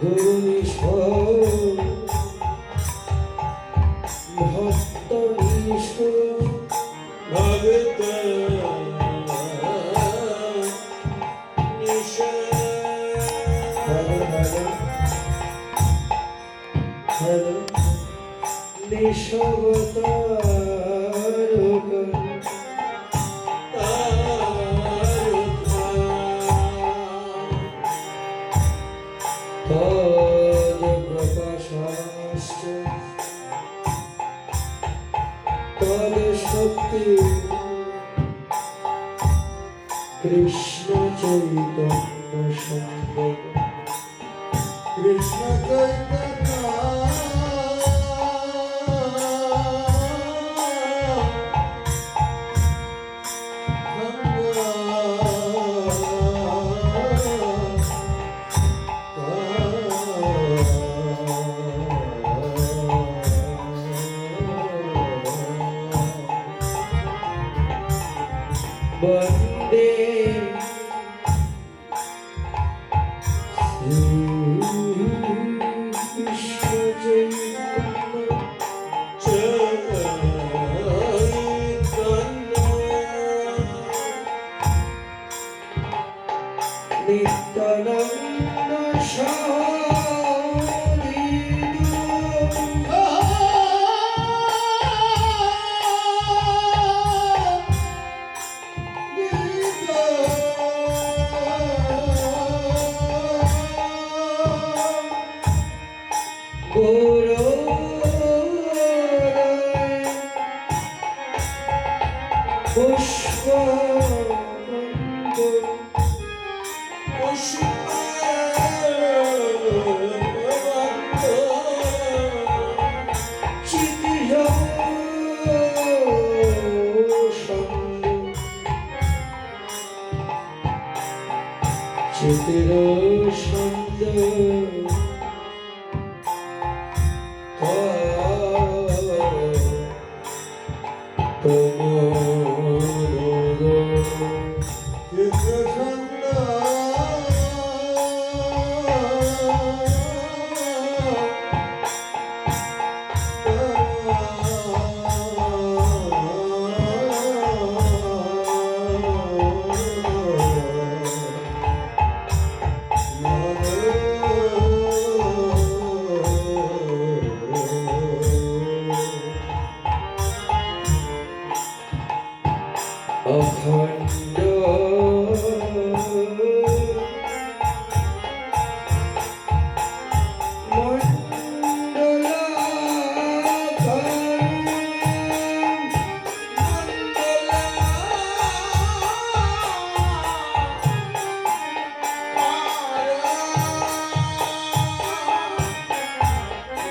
গুরুনীশ্বর ভক্ত ঈশ্বর ভগত শক্তি কৃষ্ণ চৈতন্য সঙ্গে কৃষ্ণ চৈতন্য বন্দে কৃষ্ণ চৈতন্য নিত্যানন্দ পুষ্প চিতির সন্দ অখণ্ড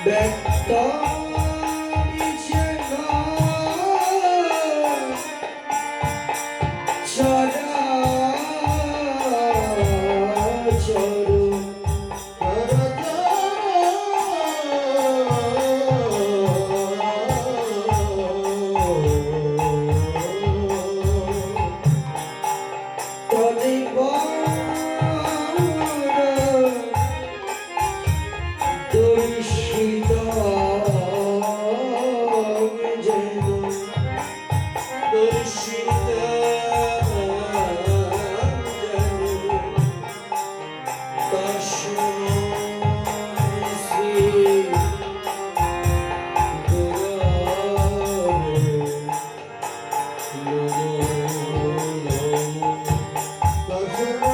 ব্যক্ত Thank you.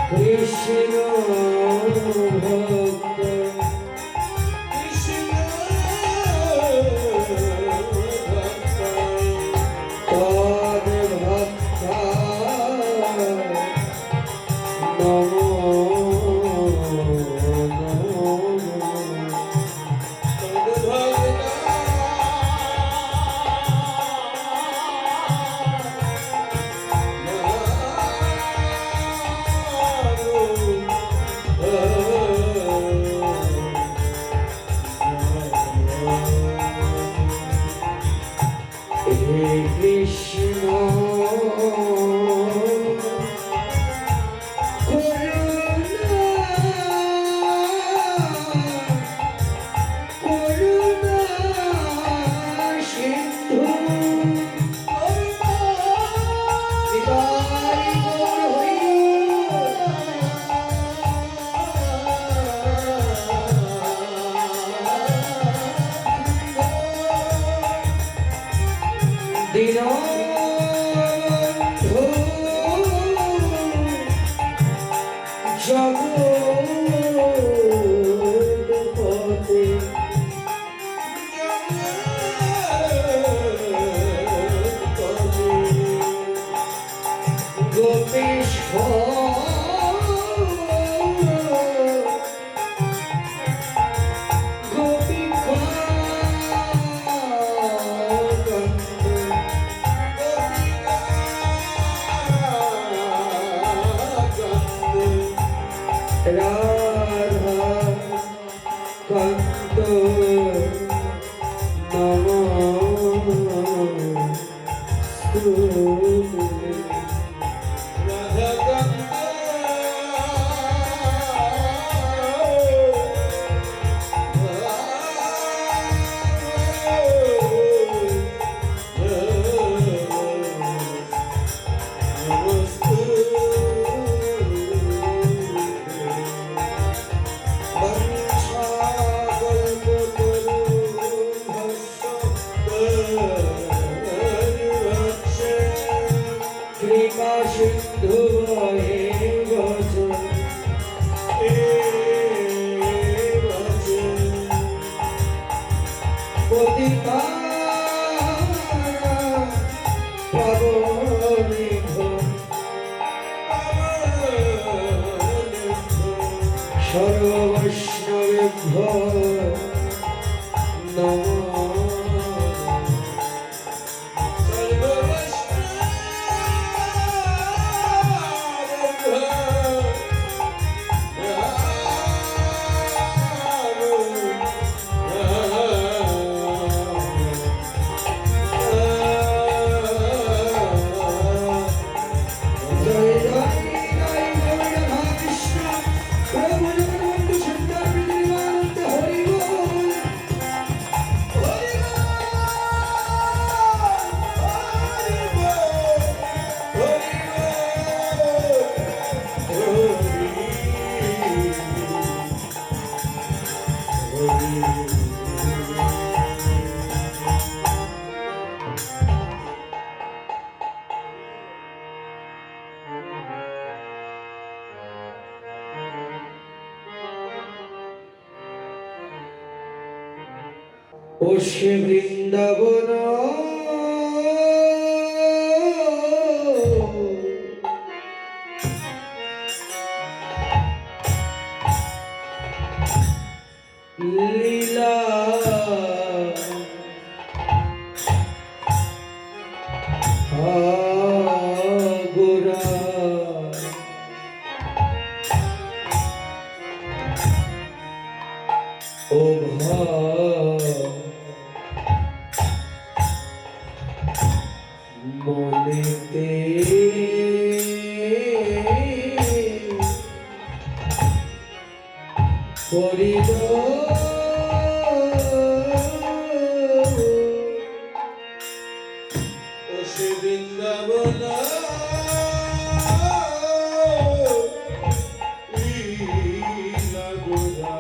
কৃষ্ণ ভক্ত তদ ভক্তা নমো কৃষ্ণ করুণা সিন্ধু বিদায় গৌর হই দীনবন্ধু জগৎপতে রাধা কান্ত নমস্তুতে রাধা কান্ত কৃপা সিন্ধু বহে বচন পতিতা পাবনিভ সর্ববৈষ্ণবেভ্য নমঃ ও সে বৃন্দাবন লীলা গোরা ও মনেতে পরিদ ও সে বৃন্দাবন লীলা গোরা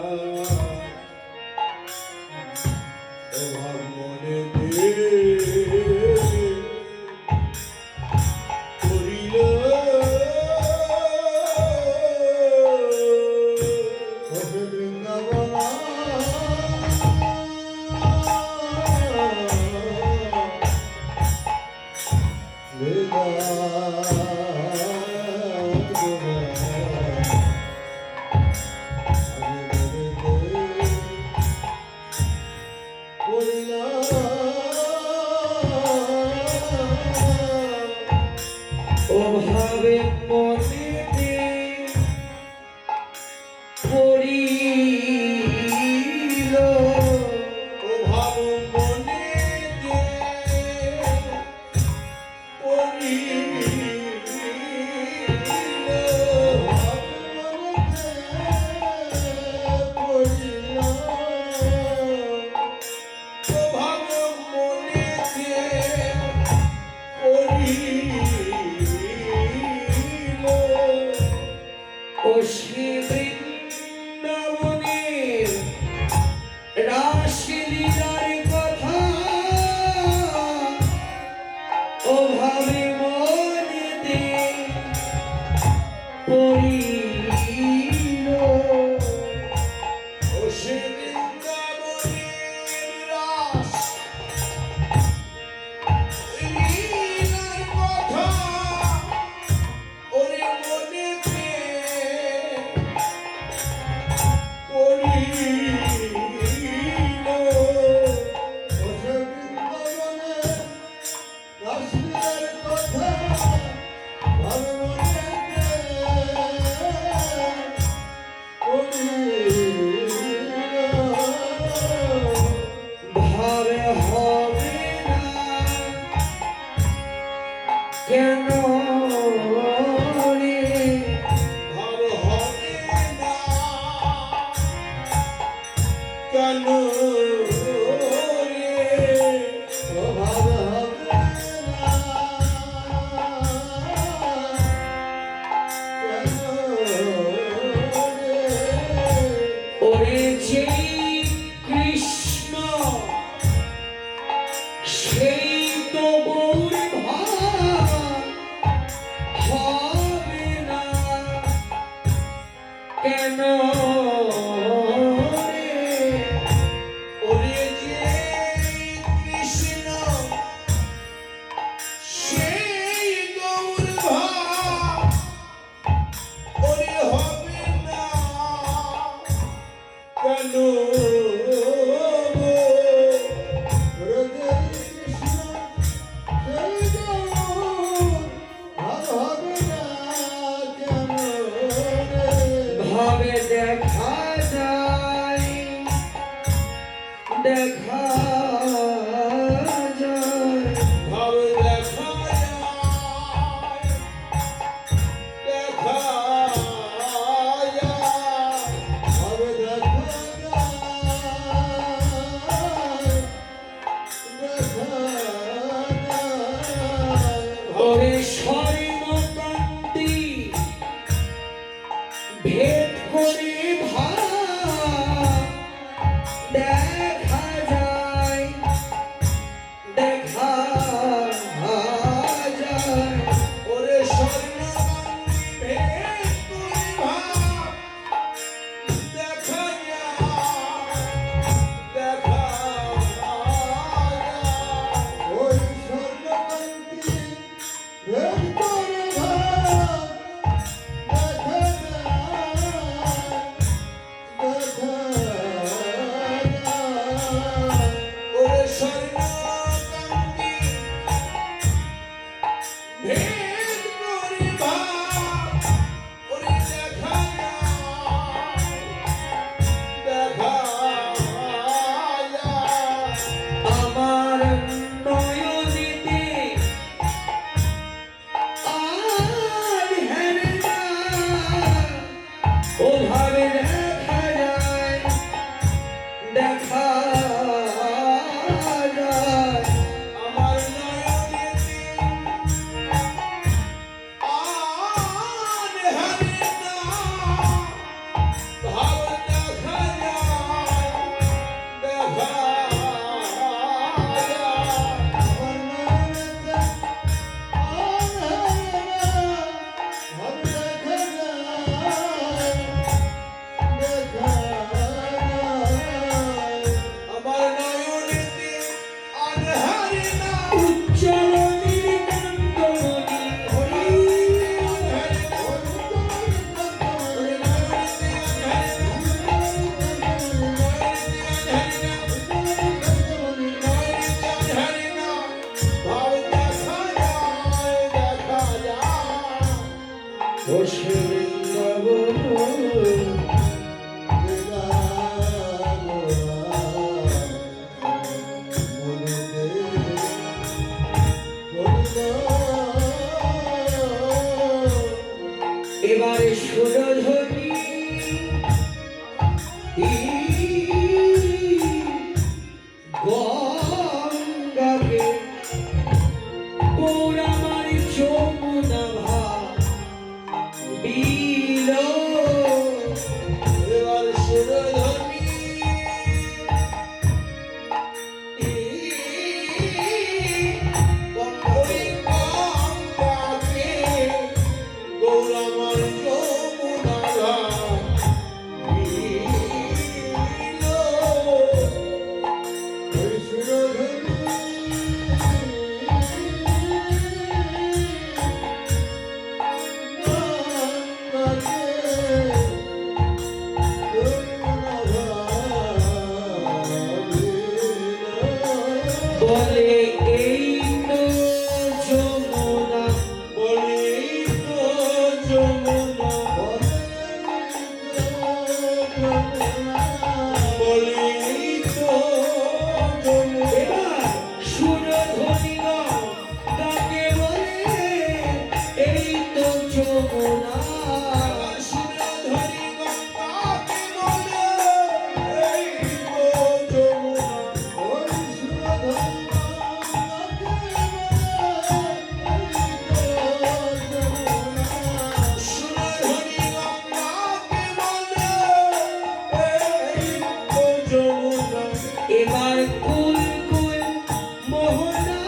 লীলার কথা ও ভাবে মনেতে পড়িল ও সে বৃন্দাবনের রাস লীলার কথা ওরে মনেতে পড়িল ও সে বৃন্দাবনের রাস লীলার কথা ভাবে মনেতে ভাবে হবে না কেন রে ভাব হবে না কেন রে ভাব হবে না কেন রে ওরে যে কৃষ্ণ সেই তো গৌর ভাব হবে না কেন রে ওরে যে কৃষ্ণ সেই গৌর ভাব ওরে হবে না কেন ভাবে দেখা যায় দেখা যায় ভাবে দেখা যায় দেখা যায় ভাবে দেখা যায় দেখা যায় ওরে স্বর্ণকান্তি ভেদ করে ভাব দেখা যায় দেখা যায় ওরে স্বর্ণকান্তি ভেদ করে ভাব দেখা যায় দেখা যায় ওই স্বর্ণকান্তি ভেদ করে ভাব দেখা যায় ওরে স্বর্ণকান্তি ভেদ করে ভাব ওরে দেখা যায় দেখা যায় আমার নয়নেতে আর হেরে না ও ভাবে দেখা যায় দেখা যায় আমার নয়নেতে আর হেরে না ভাব দেখা যায় দেখা যায় আমার নয়নেতে আর হেরে না ভাব দেখা যায় দেখা যায় বলে এই তো যমুনা, বলে এই তো যমুনা, বলে এই তো যমুনা। এবার সুরধ্বনি গাকে বলে এই তো যমুনা। সুরধরি গঙ্গাকে বলে এই তো যমুনা। ওই সুরধরি সুরধরি গঙ্গাকে বলে এই তো যমুনা। এবার কুল কুল মোহনা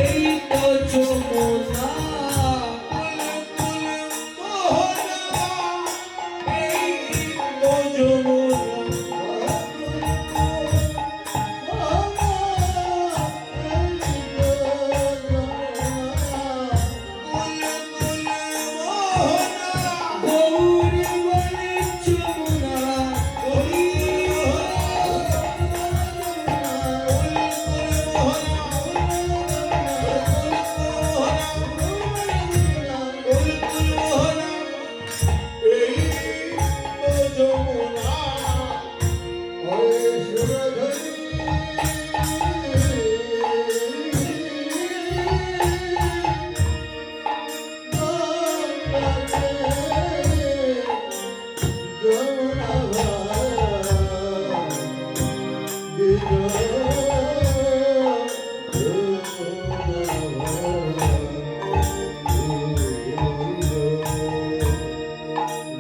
এই তো যমুনা। গৌরী বলে যমুনা,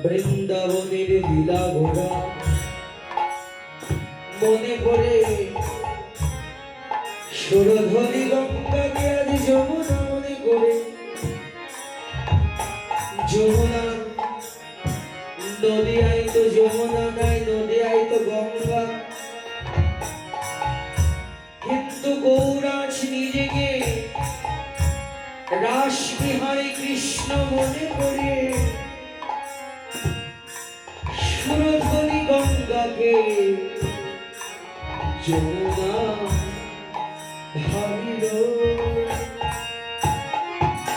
বৃন্দাবনের লীলা ঘোড়া মনে পড়ে সুরধ্বনি গঙ্গাকে আজ যমুনা মনে করে। যমুনা নদী আই তো যমুনা নাই, নদী আই তো গঙ্গা, কিন্তু গৌরাজ নিজেকে রাস বিহারী কৃষ্ণ মনে করে সুরধ্বনি গঙ্গাকে যমুনা ভাবিল।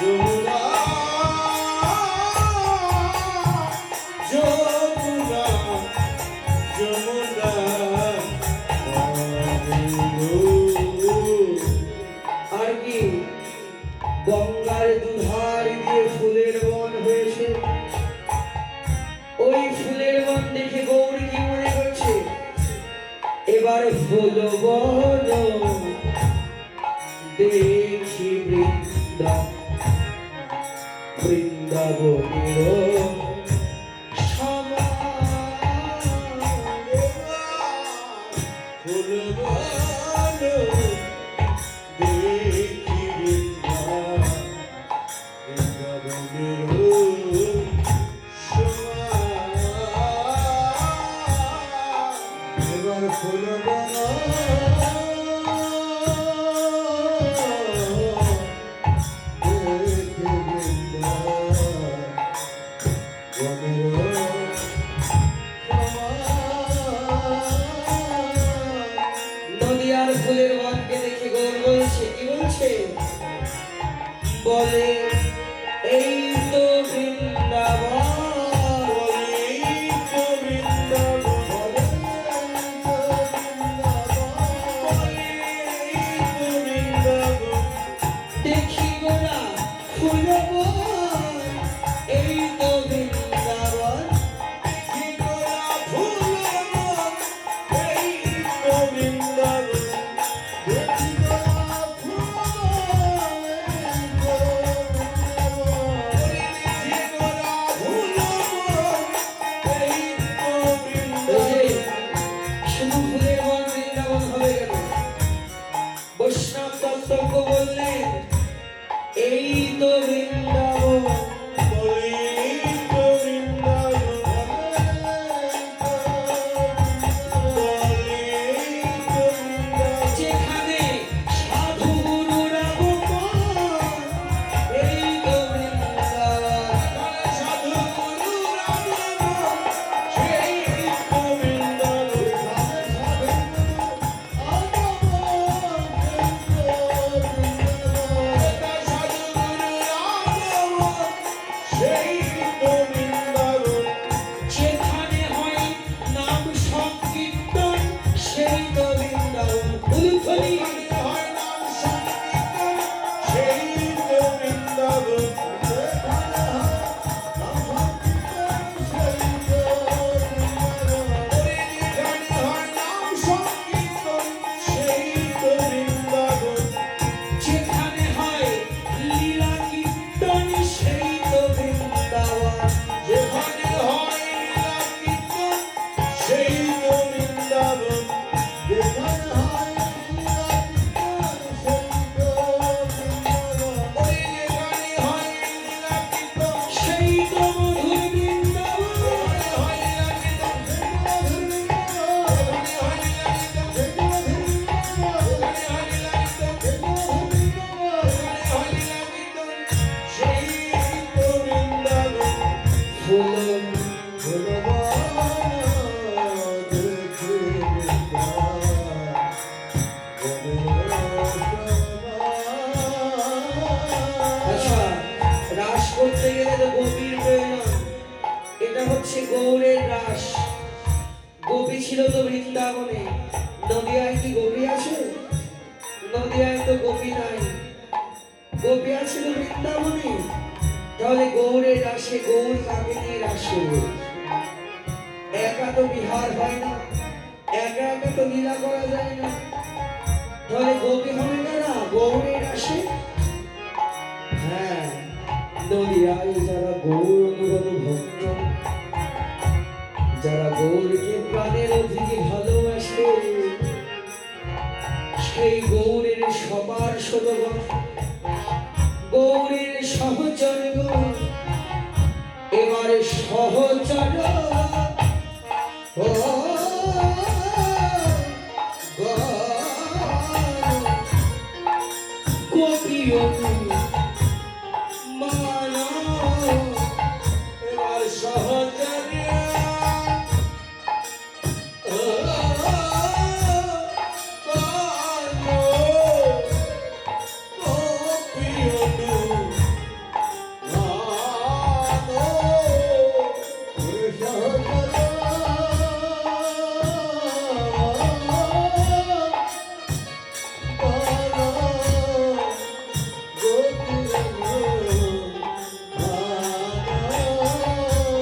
যমুনা যমুনা যমুনা আর কি গঙ্গার দুধার দিয়ে ফুলের বন হয়েছে। ওই ফুলের বন দেখে গৌরী কি মনে করছে, এবার ফুল বন দেখি বৃন্দাবনের নদিয়ার ফুলের বনকে দেখে গৌর বলছে, কি বলছে, বলে এই তো বৃন্দাবন, দেখি গোরা ফুল বন এই তো বৃন্দাবন। শুধু ফুলের বন বৃন্দাবন হবে কেন? বৈষ্ণব তত্ত্বজ্ঞ বললেন এই তো বৃন্দাবন। যেখানে সাধু গুরুর আগমন এই তো বৃন্দাবন। বৃন্দাবনে নদিয়ায় কি গোপী আছে? নদিয়ায় তো গোপী নাই, গোপী আছিল বৃন্দাবনে। তাহলে গৌরের রাসে গৌর কাকে নিয়ে রাস করবে? একা তো বিহার হয় না, একা একা তো লীলা করা যায় না। তাহলে গোপী হবে কারা গৌরের রাসে? হ্যাঁ, নদিয়ায় যারা গৌর অনুগত ভক্ত, যারা গৌরকে প্রাণের অধিকে ভালোবাসে, সেই গৌরের সবার সদগণ, গৌরের সহচরগণ, এবারে সহচর ও গোপী মানা এবার সহচর্য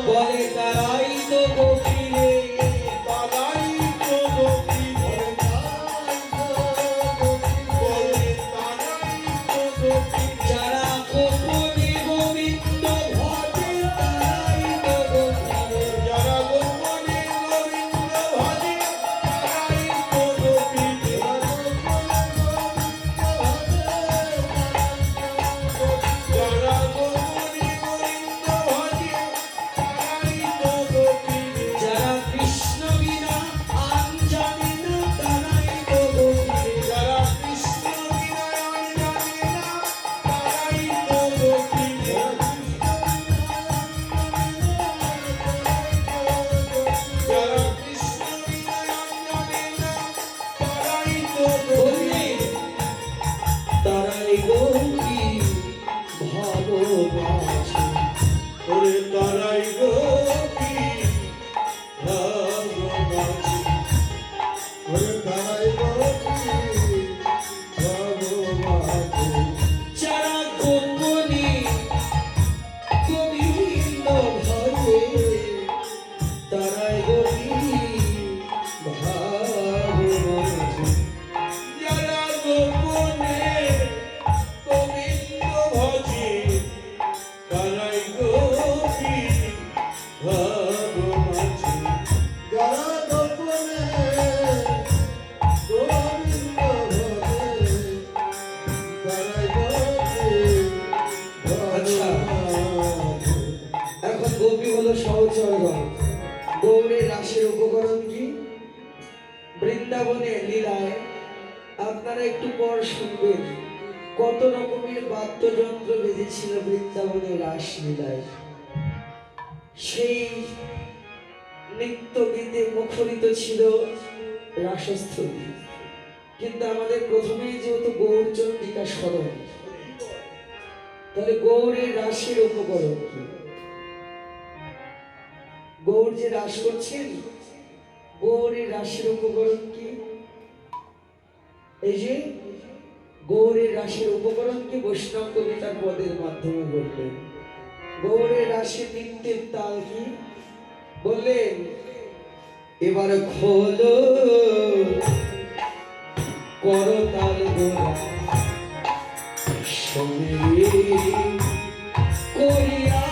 বলে তারাই তো গোপী রে, তারাই তো গোপী বলে তারাই তো গোপী যারা গোপনে গোবিন্দ ভজে, তারাই তো গোপী রে। যারা গোপনে গোবিন্দ ভজে তারাই তো গোপী যারা গোপনে গোবিন্দ ভজে তারাই তো গোপী যারা কৃষ্ণ বিনা আন জানে না, তারাই তো গোপী রে। যারা কৃষ্ণ বিনয়ন জানে না তারাই তো গোপী যারা কৃষ্ণ বিনয়ন জানে না তারাই তো গোপী বললে তারাই গোপী ভালোবাসে। ওরে তারাই গোপী ভালোবাসে ওরে তারাই গোপী ভালোবাসে যারা গোপনে গোবিন্দ ভজে, তারাই গোপী ভালোবাসে। যারা গোপনে গোবিন্দ ভজে তারাই গোপী ভালোবাসে যারা গোপনে গোবিন্দ ভজে তারাই গোপী ভালোবাসে এখন গোপী হলো সহচরগণ। গৌরের রাসের উপকরণ কি? বৃন্দাবনে লীলায় আপনারা একটু পর শুনবেন কত রকমের বাদ্যযন্ত্র বেজেছিল বৃন্দাবনে রাস লীলায়। সেই নৃত্য গীতে মুখরিত ছিল রাসস্থলী। কিন্তু আমাদের প্রথমেই যেহেতু গৌরচন্দ্রিকা স্মরণ, তাহলে গৌরের রাসের উপকরণ কি? গৌর যে রাস করছেন, গৌরের রাসের উপকরণ কি? এই যে গৌরের রাসের উপকরণ কি বৈষ্ণব কবিতার পদের মাধ্যমে বললেন। গৌরের রাসের নৃত্যের তাল কি বললেন? এবার খোলো করতাল গোরা সঙ্গে করিয়া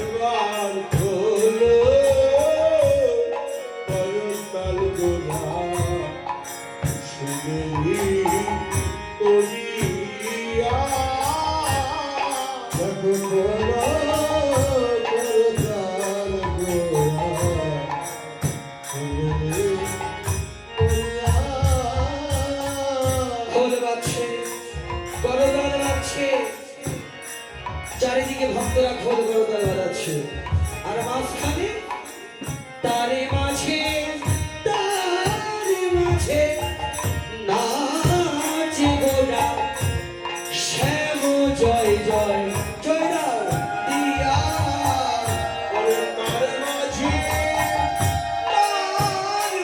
এবার খোলো করতাল গোরা সুমেলি করিয়া দেখো খোলো করতাল গোরা সুমেলি করিয়া খোল বাজছে, করতাল বাজছে, চারিদিকে ভক্তরা খোল করতাল বাজাচ্ছে, আর মাঝখানে তারে মাঝে নাচে গোরা শ্যাম জয় জয় জয় রাম দিয়া। ওরে তার মাঝে তার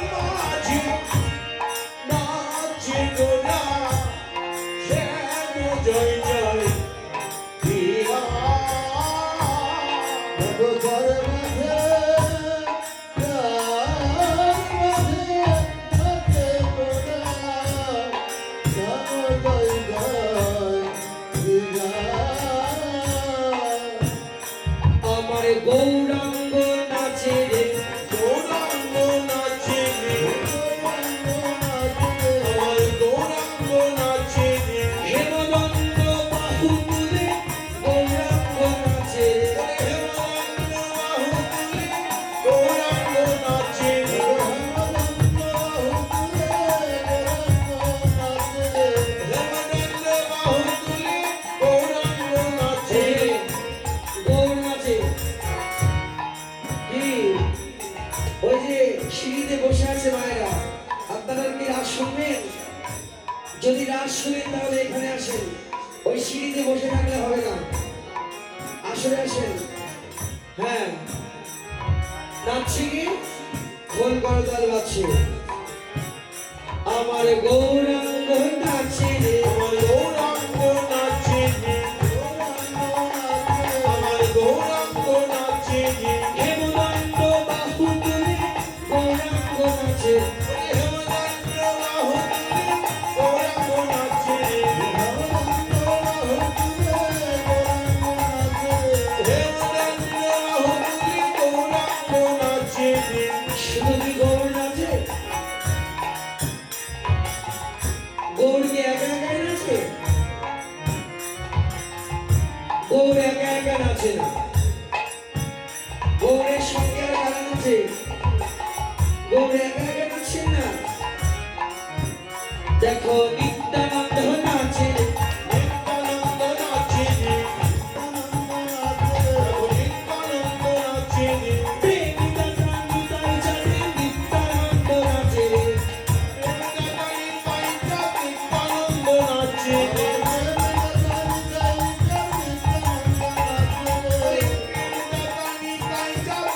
যদি রাস শুনেন তাহলে এখানে আসেন, ওই সিঁড়িতে বসে থাকলে হবে না, আসলে আসেন। হ্যাঁ, নাচছি কি খোল করতাল বাজছে, আমার গৌরাঙ্গ নাচে রে, আমার গৌরাঙ্গ নাচে রে, আমার গৌরাঙ্গ নাচে রে, হেমদণ্ড বাহু তুলে গৌরাঙ্গ নাচে, হেমদণ্ড বাহু তুলে গৌরাঙ্গ নাচে রে, হেমদণ্ড বাহু তুলে গৌরাঙ্গ নাচে রে। শুধু কি গৌর নাচে? গৌর কি একা একাই নাচে? গৌর একা একা নাচে না, গৌরের সঙ্গে আর কারা নাচে? গৌর একা একা নাচে না। দেখো নিত্যানন্দ নাচে, নিত্যানন্দ নাচে রে, নিত্যানন্দ নাচে রে, প্রেমিকা প্রাণিতাই জানে নিত্যানন্দ নাচে, নিত্যানন্দ নাচে রে,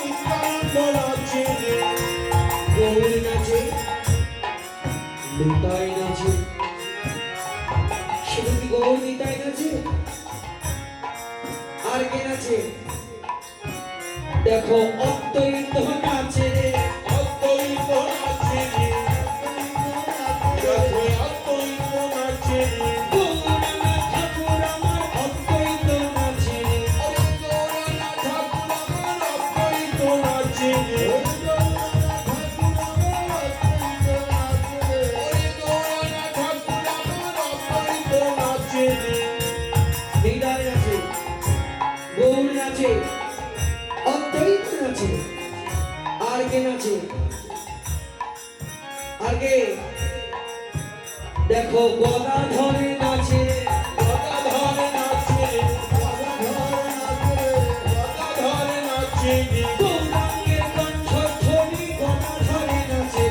নিত্যানন্দ নাচে রে। গৌর নাচে, নিতাই নাচে। শুধু কি গৌর নিতাই নাচে? আর কে নাচে? দেখো অদ্বৈত নাচে রে, অদ্বৈত নাচে রে, দেখো অদ্বৈত নাচে রে, গৌরাঙ্গ ঠাকুর আমার অদ্বৈত নাচে রে, গৌরাঙ্গ ঠাকুর আমার অদ্বৈত নাচে রে, গৌরাঙ্গ ঠাকুর আমার অদ্বৈত নাচে রে। নিতাই নাচে, গৌর নাচে, অদ্বৈত নাচে। আর কে নাচে? আর কে? দেখো গদাধরে নাচে, গদাধর নাচে রে, গদাধর নাচে রে, গৌরাঙ্গের কণ্ঠ ধ্বনি গদাধরে নাচে,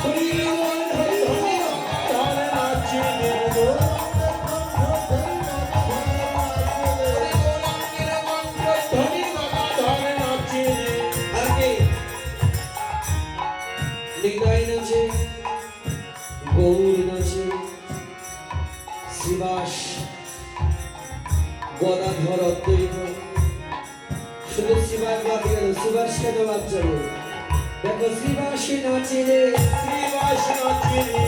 হরি বল হরি হরি বল। গদাধর নাচে রে, গৌরাঙ্গের কণ্ঠধ্বনি গদাধর নাচে রে। আর কে? নিতাই নাচে, গৌর নাচে, শিবাস, গদাধর অদ্বৈত। শুধু শিবাস বাদ গেল, শিবাস কেন বাদ যাবে? দেখো শিবাসী নাচে রে, শ্রীবাস নাচে রে,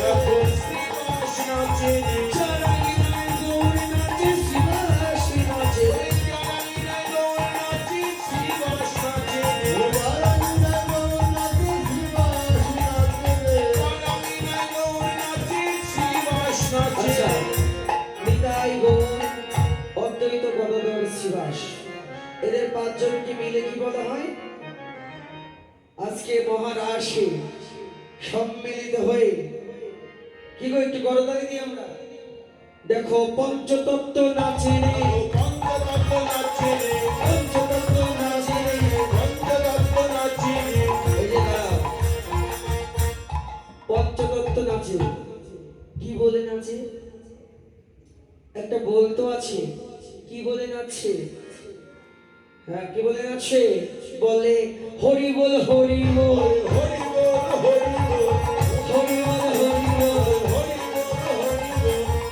দেখো শ্রীবাস নাচে রে, চারাইনায় গৌর নাচে, শিবাসী নাচে, জানাইনায় গৌর নাচে, শ্রীবাস নাচে রে, জানাইনায় গৌর নাচে, শ্রীবাস নাচে আচ্ছা, রে। নিতাই গৌর অদ্বৈত গদাধর শিবাস, এদের পাঁচজনকে মিলে কি বলা হয়? আজকে মহারাশে সম্মিলিত হয়ে কি গো একটু করতালি দিই আমরা। দেখো পঞ্চতত্ত্ব নাচে রে, পঞ্চতত্ত্ব নাচে রে, পঞ্চতত্ত্ব নাচে রে। পঞ্চতত্ত্ব নাচে রে, এই যে দাঁড়াও, পঞ্চতত্ত্ব নাচে, কি বলে নাচে? একটা বলতো আছে, কি বলে নাচছে? হ্যাঁ, কি বলে নাচছে? বলে হরি বল হরি বল, হরি বল হরি বল, হরি বল হরি বল। হরি বল হরি বল,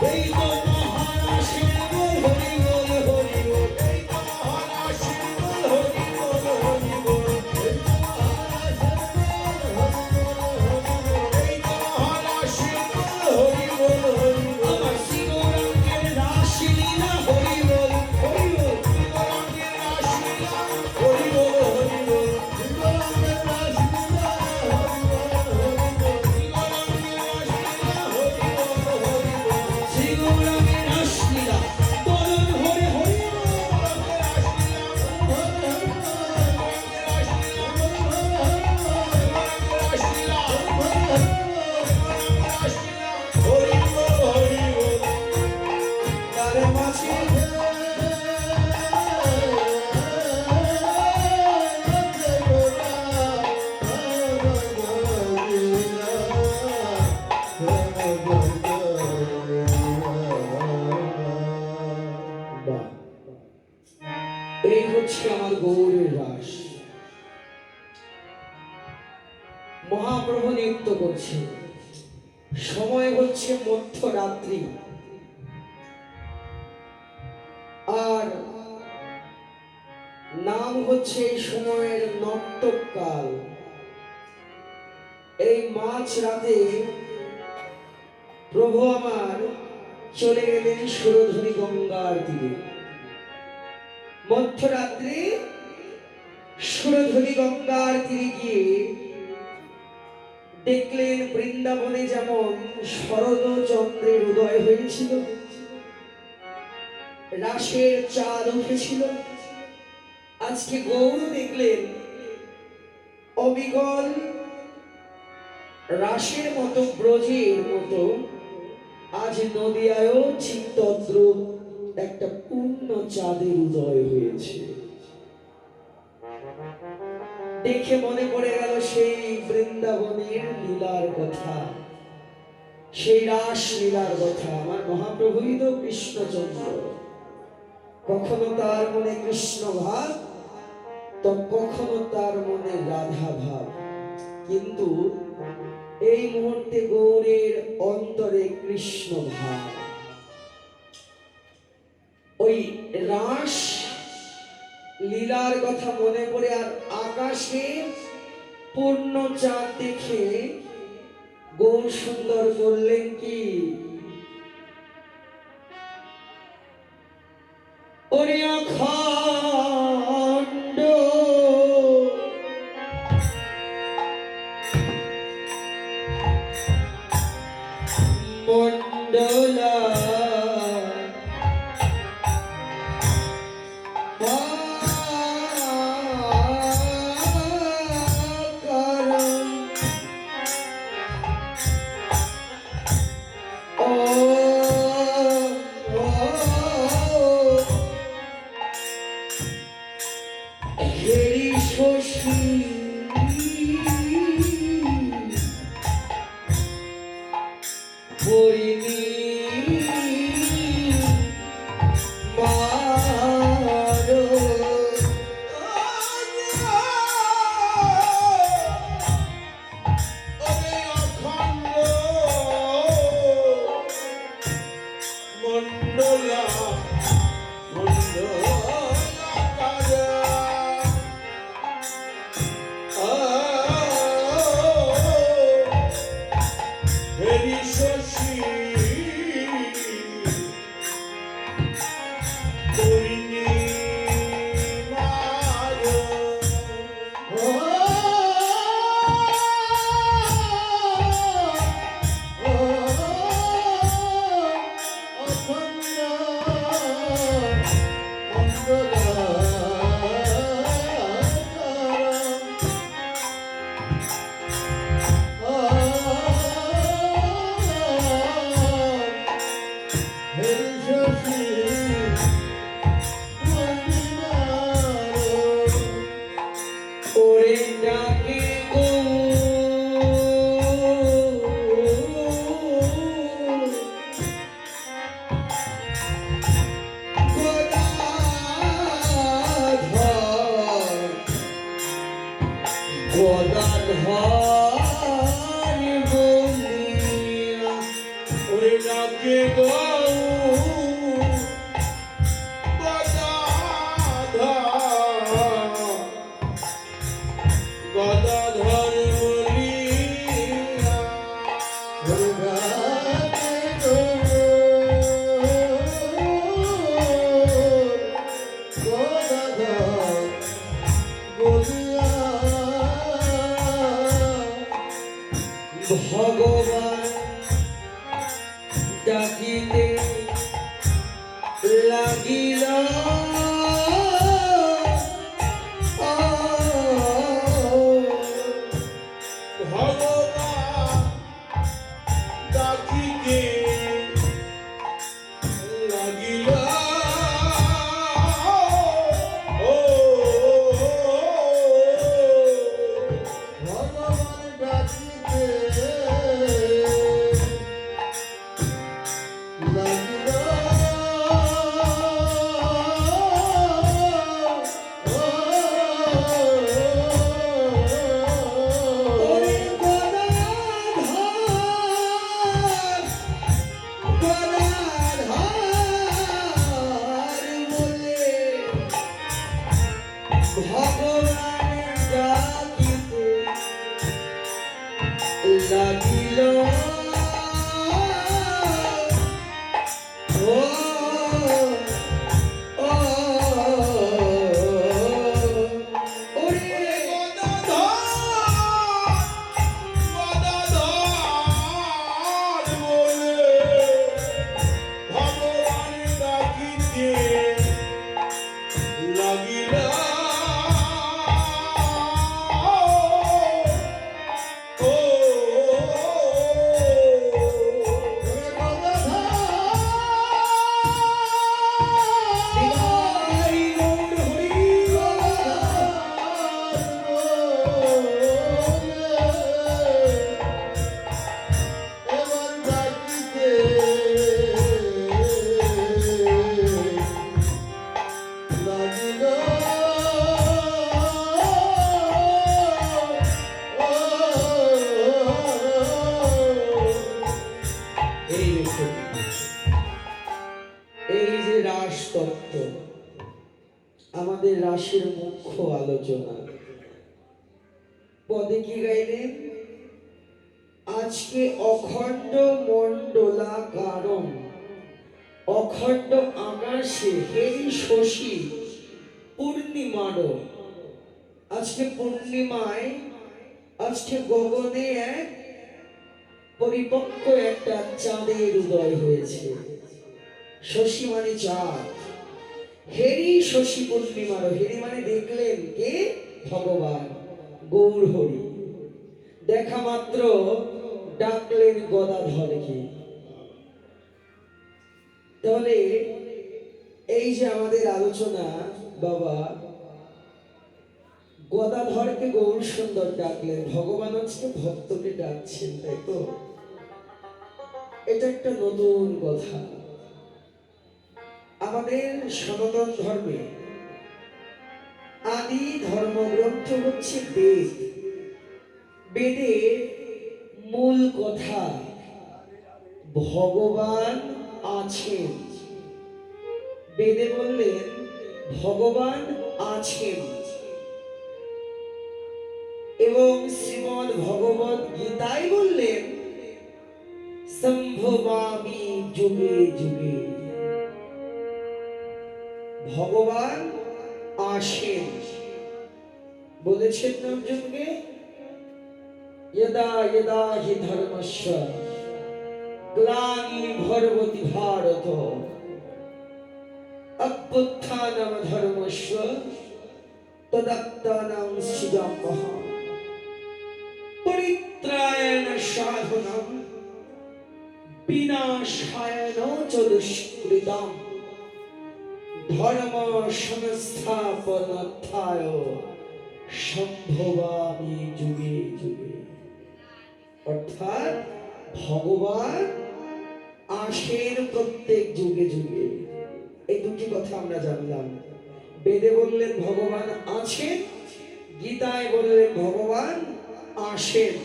এই তো মহারাশির বল হরি বল হরি বল। এই তো মহারাশির বল হরি বল হরি বল, এই তো মহারাশির বল হরি বল হরি বল, আমার শ্রী গৌরাঙ্গের রাসলীলা হরি বল হরি বল। গৌরাঙ্গের রাসলীলা হরি বল হরি বল, মহাপ্রভু নৃত্য করছে। সময় হচ্ছে মধ্যরাত্রি, আর নাম হচ্ছে এই সময়ের নট্যকাল। এই মাঝ রাতে প্রভু আমার চলে গেলেন সুরধুনী গঙ্গার তীরে। মধ্যরাত্রে সুরধুনী গঙ্গার তীরে গিয়ে দেখলেন বৃন্দাবনে যেমন শরৎ চন্দ্রের উদয় হয়েছিল, রাসের চাঁদ উঠেছিল, আজকে গৌর দেখলেন অবিকল রাসের মতো, ব্রজের মতো আজ নদিয়ায়ও ঠিক তদ্রূপ একটা পূর্ণ চাঁদের উদয় হয়েছে। দেখে মনে পড়ে গেল সেই বৃন্দাবনের লীলার কথা, সেই রাস লীলার কথা। আমার মহাপ্রভুই তো কৃষ্ণচন্দ্র, কখনো তার মনে কৃষ্ণ ভাব তো কখনো তার মনে রাধা ভাব, কিন্তু এই মুহূর্তে গৌরের অন্তরে কৃষ্ণ ভাব। ওই রাস লীলার কথা মনে পড়ে আর আকাশে পূর্ণ চাঁদ দেখে গৌর সুন্দর করলেন কি, ওরে অখণ্ড মণ্ডলা ভগবান ডাকিতে লাগিল, ভগবান ডাকিতে লাগিল, ওরে লাগিল ও ও ওরে বিদায় গৌর হরি এই দেখুন, এই যে রাসতত্ত্ব, আমাদের রাসের মুখ্য আলোচনা। পদে কি গাইলেন? আজকে অখণ্ড মণ্ডলাকারম, অখণ্ড আকাশে হেরি শশী পূর্ণিমার। আজকে পূর্ণিমায়, আজকে গগনে এক পরিপক্ক একটা চাঁদের উদয় হয়েছে। শশী মানে চাঁদ, হেরি শশী পূর্ণিমার। হেরি মানে দেখলেন কে? ভগবান গৌর হরি। দেখা মাত্র ডাকলেন গদাধরকে। তাহলে এই যে আমাদের আলোচনা, বাবা গদাধরকে গৌর সুন্দর ডাকলেন, ভগবান আজকে ভক্তকে ডাকছেন, তাই তো? এটা একটা নতুন কথা। আমাদের সনাতন ধর্মে আদি ধর্মগ্রন্থ হচ্ছে বেদ। বেদের মূল কথা ভগবান আছেন। বেদে বললেন ভগবান আছেন, এবং শ্রীমদ্ ভগবত গীতায় বললেন সম্ভবামি যুগে যুগে। ভগবান আসেন বলেছেন অর্জুনকে, यदा यदा हि धर्मस्य ग्लानिर्भवति भारत अभ्युत्थानं धर्मस्य तदात्मानं सृजाम्यहम् परित्रायण साधनं विनाशाय च दुष्कृतम् धर्म संस्थापनार्थाय সম্ভবামি যুগে যুগে। অর্থাৎ ভগবান আসেন প্রত্যেক যুগে যুগে। এই দুটি কথা আমরা জানলাম। বেদে বললেন ভগবান আছেন, গীতায় বললেন ভগবান আসেন,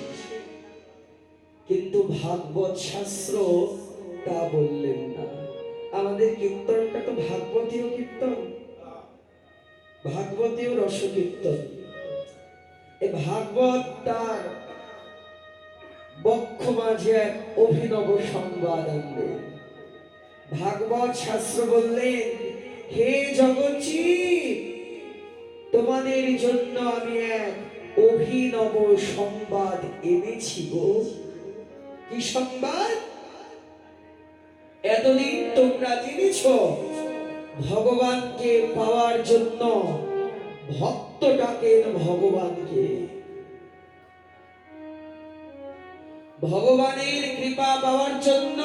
কিন্তু ভাগবত শাস্ত্র তা বললেন না। আমাদের কীর্তনটা তো ভাগবতীয় কীর্তন, ভাগবতীয় রসকীর্তন। এই ভাগবত তার বক্ষ মাঝে এক অভিনব সংবাদ আনবে। ভাগবত শাস্ত্র বললেন, হে জগৎজীব, তোমাদের জন্য আমি এক অভিনব সংবাদ এনেছি গো। কি সংবাদ? এতদিন তোমরা জেনেছ ভগবানকে পাওয়ার জন্য ভক্ত ডাকেন ভগবানকে, ভগবানের কৃপা পাওয়ার জন্য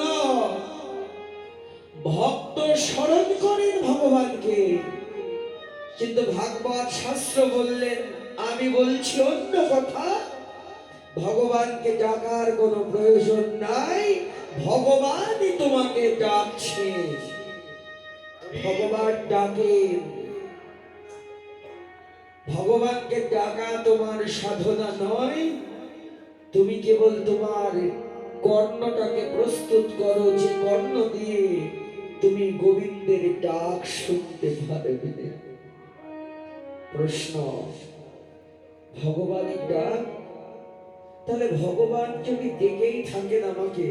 ভক্ত স্মরণ করেন ভগবানকে। কিন্তু ভাগবত শাস্ত্র বললেন, আমি বলছি অন্য কথা। ভগবানকে ডাকার কোনো প্রয়োজন নাই, ভগবানই তোমাকে ডাকছে। ভগবান ডাকেন। ভগবানকে ডাকা তোমার সাধনা নয়, তুমি কেবল তোমার কর্ণটাকে প্রস্তুত করো, যে কর্ণ দিয়ে তুমি গোবিন্দের ডাক শুনতে পারবে। প্রশ্ন, ভগবানের ডাক তাহলে ভগবান যদি ডেকেই থাকেন আমাকে,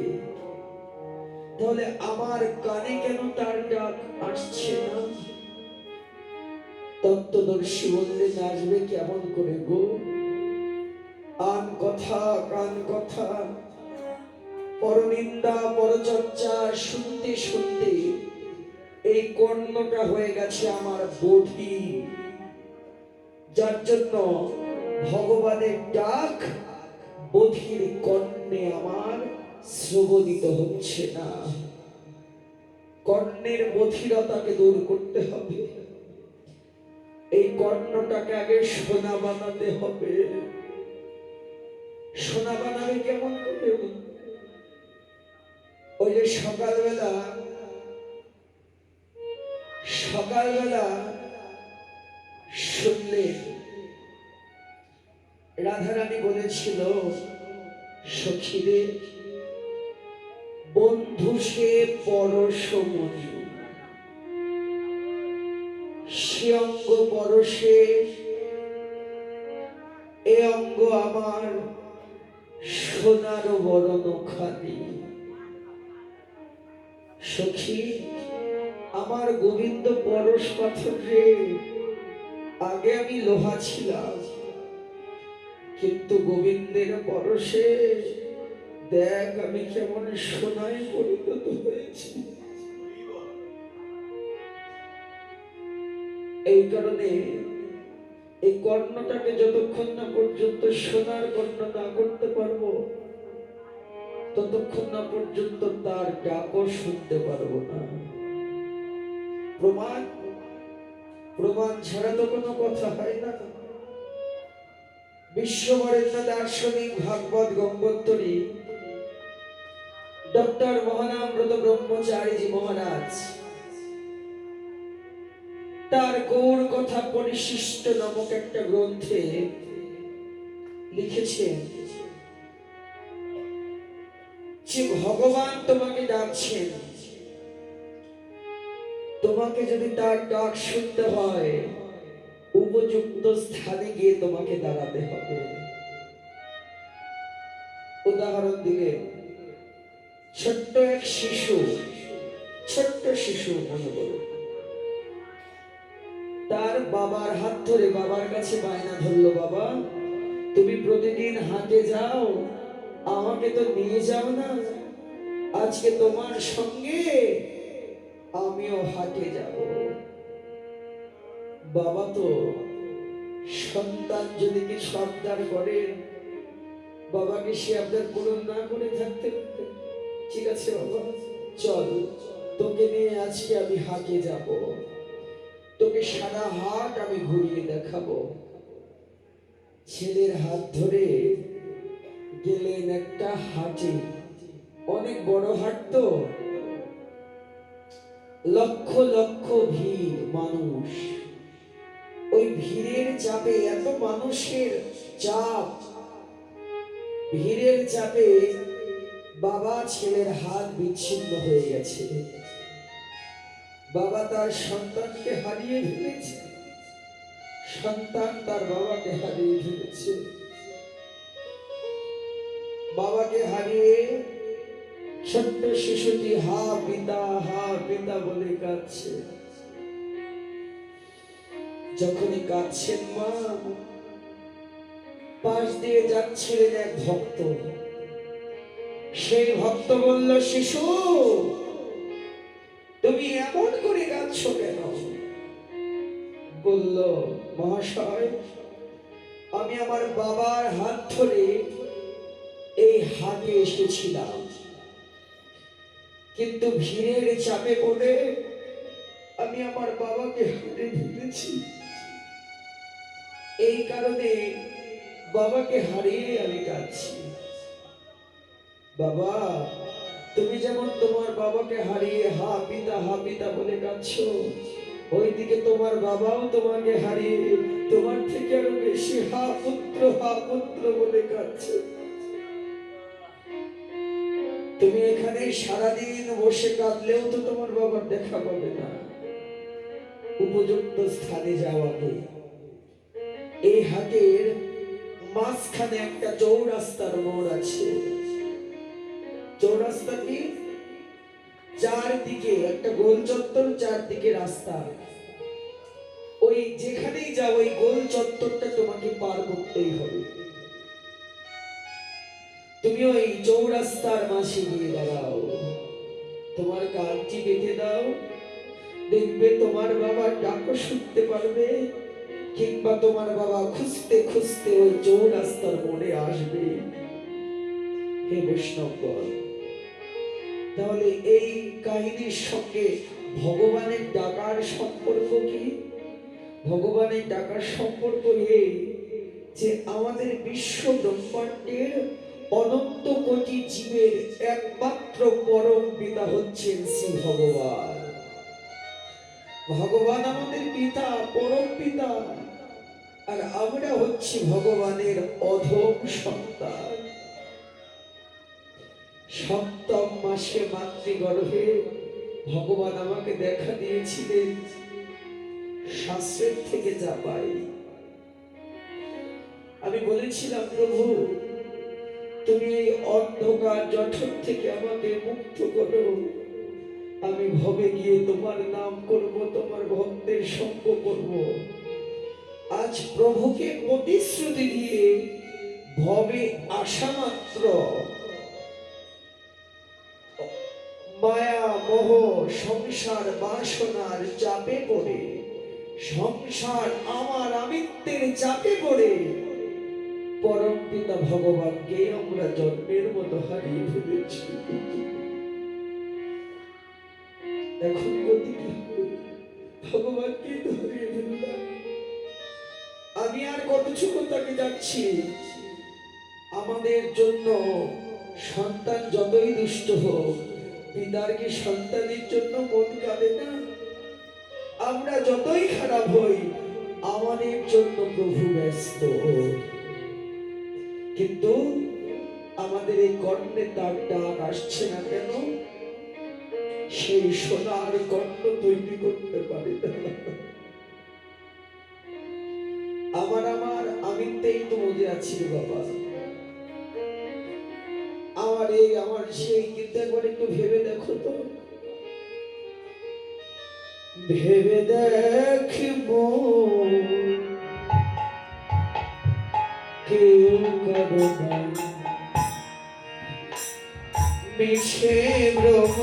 তাহলে আমার কানে কেন তার ডাক আসছে না? তত্ত্বদর্শী বললেন, আসবে কেমন করে গো? আন কথা কান কথা, পরনিন্দা পরচর্চা শুনতে শুনতে এই কর্ণটা হয়ে গেছে আমার বধির, যার জন্য ভগবানের ডাক বধির কর্ণে আমার শ্রবণিত হচ্ছে না। কর্ণের বধিরতাকে দূর করতে হবে, এই কর্ণটাকে আগে সোনা বানাতে হবে। সোনা বানাবে কেমন করে? ওই যে সকালবেলা শুনলে রাধারানী বলেছিল, সখীরে বন্ধু সে পরশমণি, সে অঙ্গ পরশে, এ অঙ্গ আমার সোনার বরণ খানি। সখী, আমার গোবিন্দ পরশ পাথর রে। আগে আমি লোহা ছিলাম, কিন্তু গোবিন্দের পরশে দেখ আমি কেমন সোনায় পরিণত হয়েছি। এই কারণে এই কর্ণটাকে যতক্ষণ না পর্যন্ত সোনার কর্ণ না করতে পারবো, ততক্ষণ না পর্যন্ত তার ডাকও শুনতে পারবো না। প্রমাণ প্রমাণ ছাড়া তো কোনো কথা হয় না। বিশ্ববরেণ্য দার্শনিক ভাগবত গঙ্গোত্তরী ডক্টর মহানামব্রত ব্রহ্মচারীজি মহারাজ তার গৌর কথা পরিশিষ্ট নামক একটা গ্রন্থে লিখেছেন যে ভগবান তোমাকে ডাকছেন, তোমাকে যদি তার ডাক শুনতে হয়, উপযুক্ত স্থানে গিয়ে তোমাকে দাঁড়াতে হবে। উদাহরণ দিলে, ছোট্ট এক শিশু, মনে করো, তার বাবার হাত ধরে বাবার কাছে বায়না ধরলো, বাবা তুমি প্রতিদিন হাটে যাও, আমাকে তো নিয়ে যাও না, আজকে তোমার সঙ্গে আমিও হাটে যাব। বাবা তো সন্তান যদি কিছু আবদার করেন, বাবাকে সে আবদার পূরণ না করে থাকতে পারতে, ঠিক আছে বাবা চল, তোকে নিয়ে আজকে আমি হাটে যাব, তোকে সারা হাট আমি ঘুরিয়ে দেখাবো। ছেলের হাত ধরে গেলেন একটা হাটে, অনেক বড় হাট তো, লক্ষ লক্ষ ভিড় মানুষ। ওই ভিড়ের চাপে, এত মানুষের চাপ, ভিড়ের চাপে বাবা ছেলের হাত বিচ্ছিন্ন হয়ে গেছে। বাবা তার সন্তানকে হারিয়ে ফেলেছে, সন্তান তার বাবাকে হারিয়ে ফেলেছে। বাবাকে হারিয়ে ছোট্ট শিশুটি হা পিতা বলে কাঁদছে। যখনই কাঁদছেন মা, পাশ দিয়ে যাচ্ছিলেন এক ভক্ত। সেই ভক্ত বলল, শিশু তুমি এমন করে কাঁদছো কেন? বলল, মহাশয় আমি আমার বাবার হাত ধরে এই হাটে এসেছিলাম, কিন্তু ভিড়ের চাপে পড়ে আমি আমার বাবাকে হারিয়ে ফেলেছি। এই কারণে বাবাকে হারিয়ে আমি কাঁদছি। বাবা তুমি যেমন তোমার বাবাকে হারিয়ে হা পিতা বলে কাঁদছো, ওইদিকে তোমার বাবাও তোমাকে হারিয়ে তোমার থেকে আরো বেশি হা পুত্র বলে কাঁদছে। তুমি এখানে সারাদিন বসে কাঁদলেও তো তোমার বাবার দেখা পাবে না। উপযুক্ত স্থানে যাওয়াকে, এই হাটের মাঝখানে একটা চৌরাস্তার মোড় আছে। চৌরাস্তা কি? চারদিকে একটা গোল চত্বর, চারদিকে রাস্তা। ওই যেখানেই যাও ওই গোল চত্বরটা তোমাকে পার করতেই হবে। তুমি ওই চৌরাস্তার মাঝে গিয়ে দাঁড়াও, তোমার কানটি বেঁধে দাও, দেখবে তোমার বাবা ডাকও শুনতে পারবে, কিংবা তোমার বাবা খুঁজতে খুঁজতে ওই চৌরাস্তার মোড়ে আসবে। হে বৈষ্ণবগণ, তাহলে এই কাহিনীর সঙ্গে ভগবানের ডাকার সম্পর্ক কি? ভগবানের ডাকার সম্পর্ক এই যে আমাদের বিশ্ব ব্রহ্মাণ্ডের অনন্ত কোটি জীবের একমাত্র পরম পিতা হচ্ছেন শ্রী ভগবান। ভগবান আমাদের পিতা, পরম পিতা, আর আমরা হচ্ছি ভগবানের অধম সন্তান। সপ্তম মাসে মাতৃগর্ভে ভগবান আমাকে দেখা দিয়েছিলেন শাস্ত্রের থেকে যা পাই। আমি বলেছিলাম, প্রভু তুমি এই অন্ধকার জঠর থেকে আমাকে মুক্ত করো, আমি ভবে গিয়ে তোমার নাম করব, তোমার ভক্তের সঙ্গ করব। আজ প্রভুকে প্রতিশ্রুতি দিয়ে ভবে আসা মাত্র মায়া মোহ সংসার বাসনার চাপে পড়ে, সংসার আমার আমিত্বের চাপে পড়ে পরম পিতা ভগবানকে আমরা জন্মের মতো হারিয়ে ফেলেছি। এখন গতি কি হবে? ভগবানকে হারিয়ে ফেললাম। আমি আর কত ছোটতাকে যাচ্ছি। আমাদের জন্য সন্তান যতই দুষ্ট হোক, পিতার কি সন্তানের জন্য মন কাঁদে না? আমরা যতই খারাপ হই, আমাদের জন্য প্রভু ব্যস্ত। কিন্তু আমাদের এই কর্ণে তার ডাক আসছে না কেন? সেই সোনার কর্ণ তৈরি করতে পারে না। আমার আমিতেই তো মজে আছি রে বাবা। আমার সেই, কিন্তু একবার একটু ভেবে দেখো তো, ভেবে দেখবো কেউ করো না মিশে ব্রহ্ম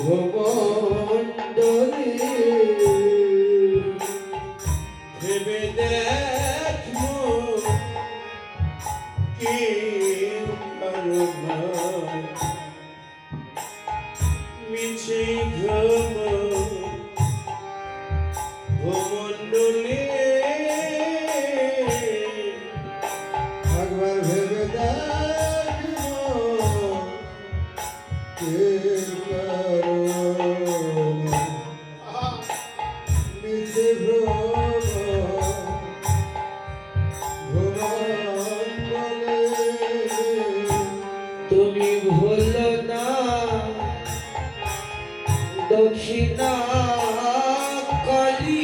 ভবমণ্ডলে। ভেবে দেখো কেউ কারো নয় মিছে ভ্রম ভূমণ্ডলে। একবার ভেবে দেখো কেউ কারো মিছে ভ্রম ভূমণ্ডলে। তুমি ভুলো না দক্ষিণা কালী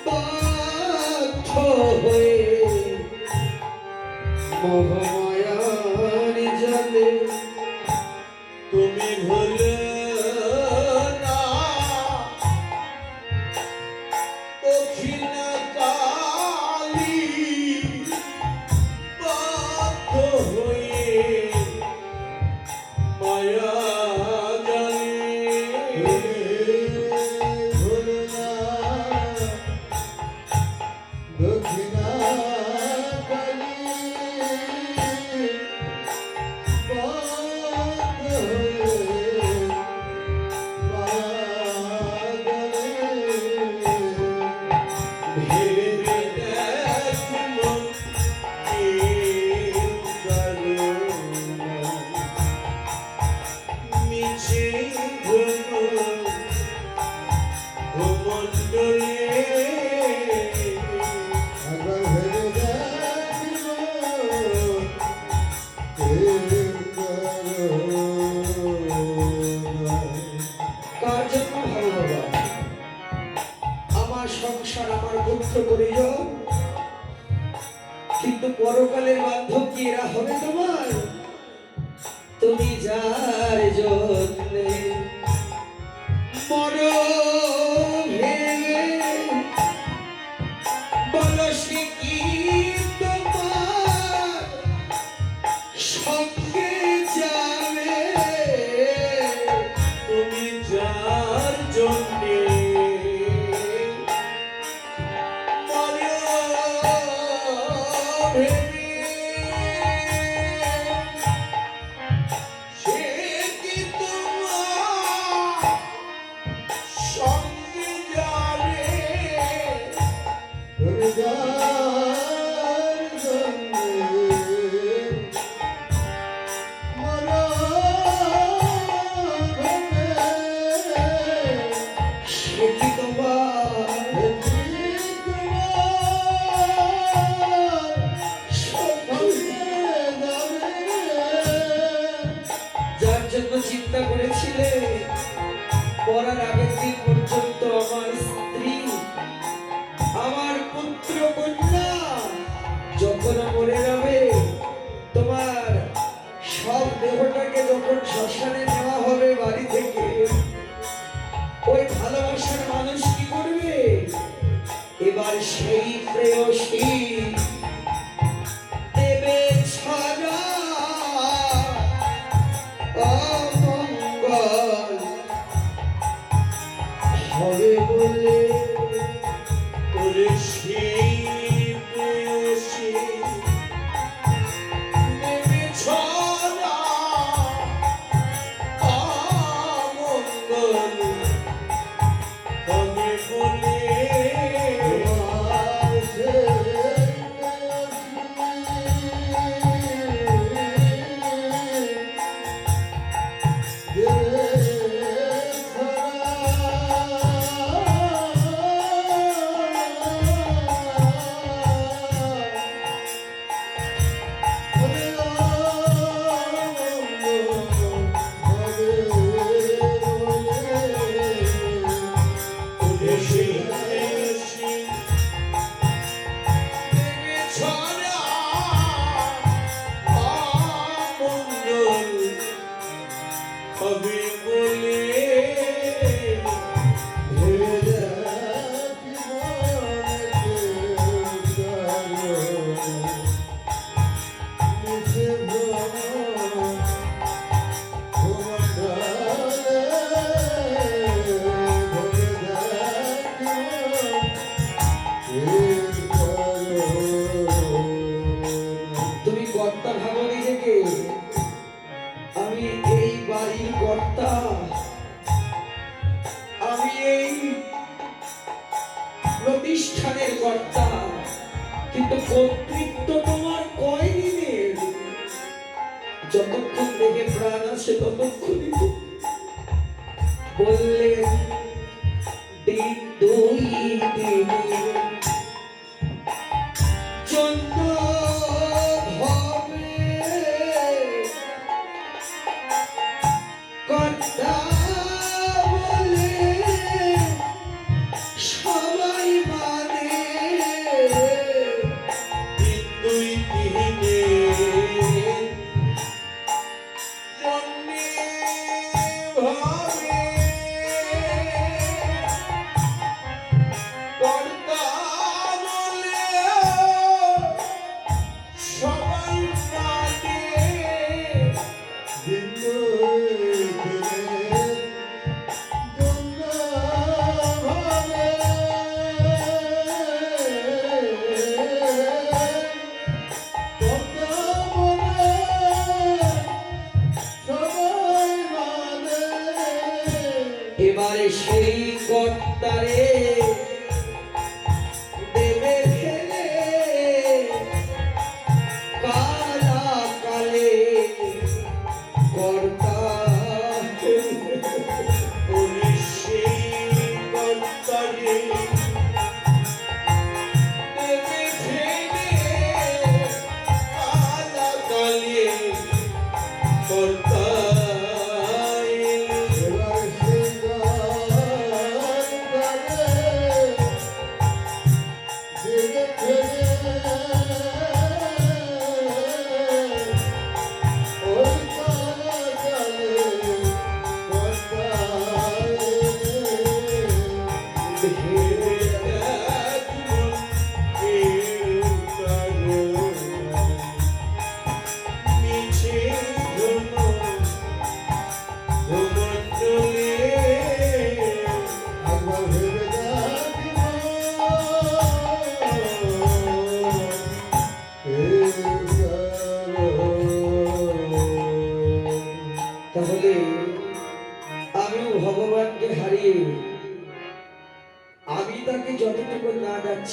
বাধ্য হয়ে মোহমায়ার জলে। তুমি ভুলো না দক্ষিণা কালী বাধ্য হয়ে মায়া জালে। ভুলো না দক্ষিণা কালী কিন্তু পরকালের বান্ধব কি এরা হবে তোমার? তুমি যার জন্যে মর ভেঙে বলো সে কি তোমার সঙ্গে যাবে? তুমি যার জন্যে মরো ভেঙে সে কি তোমার সঙ্গে যাবে? তুমি যার জন্যে মরো ভেঙে সে কি তোমার যার জন্য চিন্তা করেছিলে মরার আগের দিন পর্যন্ত আমার স্ত্রী আমার পুত্র কন্যা যখন মরে যাবে, তোমার সব দেহটাকে যখন শ্মশানে নেওয়া হবে বাড়ি থেকে, ওই ভালোবাসার মানুষ কি করবে? এবার সেই প্রেয়সী দেবে ছাড়া অমঙ্গল হবে বলে ওরে সেই প্রেয়সী নেমে ছড়া অমঙ্গল হবে বলে ওরে সেই প্রেয়সী নেমে ছড়া অমঙ্গল হবে বলে তুমি কর্তা ভাবো নিজেকে, আমি এই বাড়ির কর্তা, আমি এই প্রতিষ্ঠানের কর্তা, কিন্তু কর্তৃত্ব তোমার কয়দিনের? যতক্ষণ দেখে প্রাণ আছে ততক্ষণই তো। বললেন দিন দুই দিনের জন্য হবে কর্তা বলে সবাই মানে। দিন দুই দিনে জন্মে ভাবে কর্তা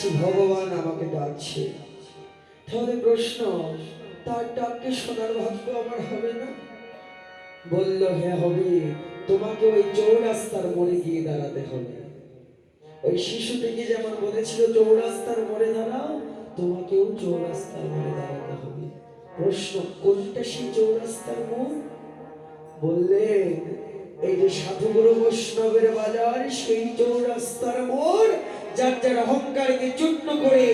পাচ্ছি ভগবান আমাকে ডাকছে। তাহলে প্রশ্ন, তার ডাককে শোনার ভাগ্য আমার হবে না? বলল, হ্যাঁ হবে। তোমাকে ওই চৌরাস্তার মোড়ে গিয়ে দাঁড়াতে হবে। ওই শিশুটিকে যেমন বলেছিল চৌরাস্তার মোড়ে দাঁড়াও, তোমাকেও চৌরাস্তার মোড়ে দাঁড়াতে হবে। প্রশ্ন, কোনটা সেই চৌরাস্তার মোড়? বললেন, এই যে সাধুগুরু বৈষ্ণবের বাজার, সেই চৌরাস্তার মোড়। যার যার অহংকারকে চূর্ণ করে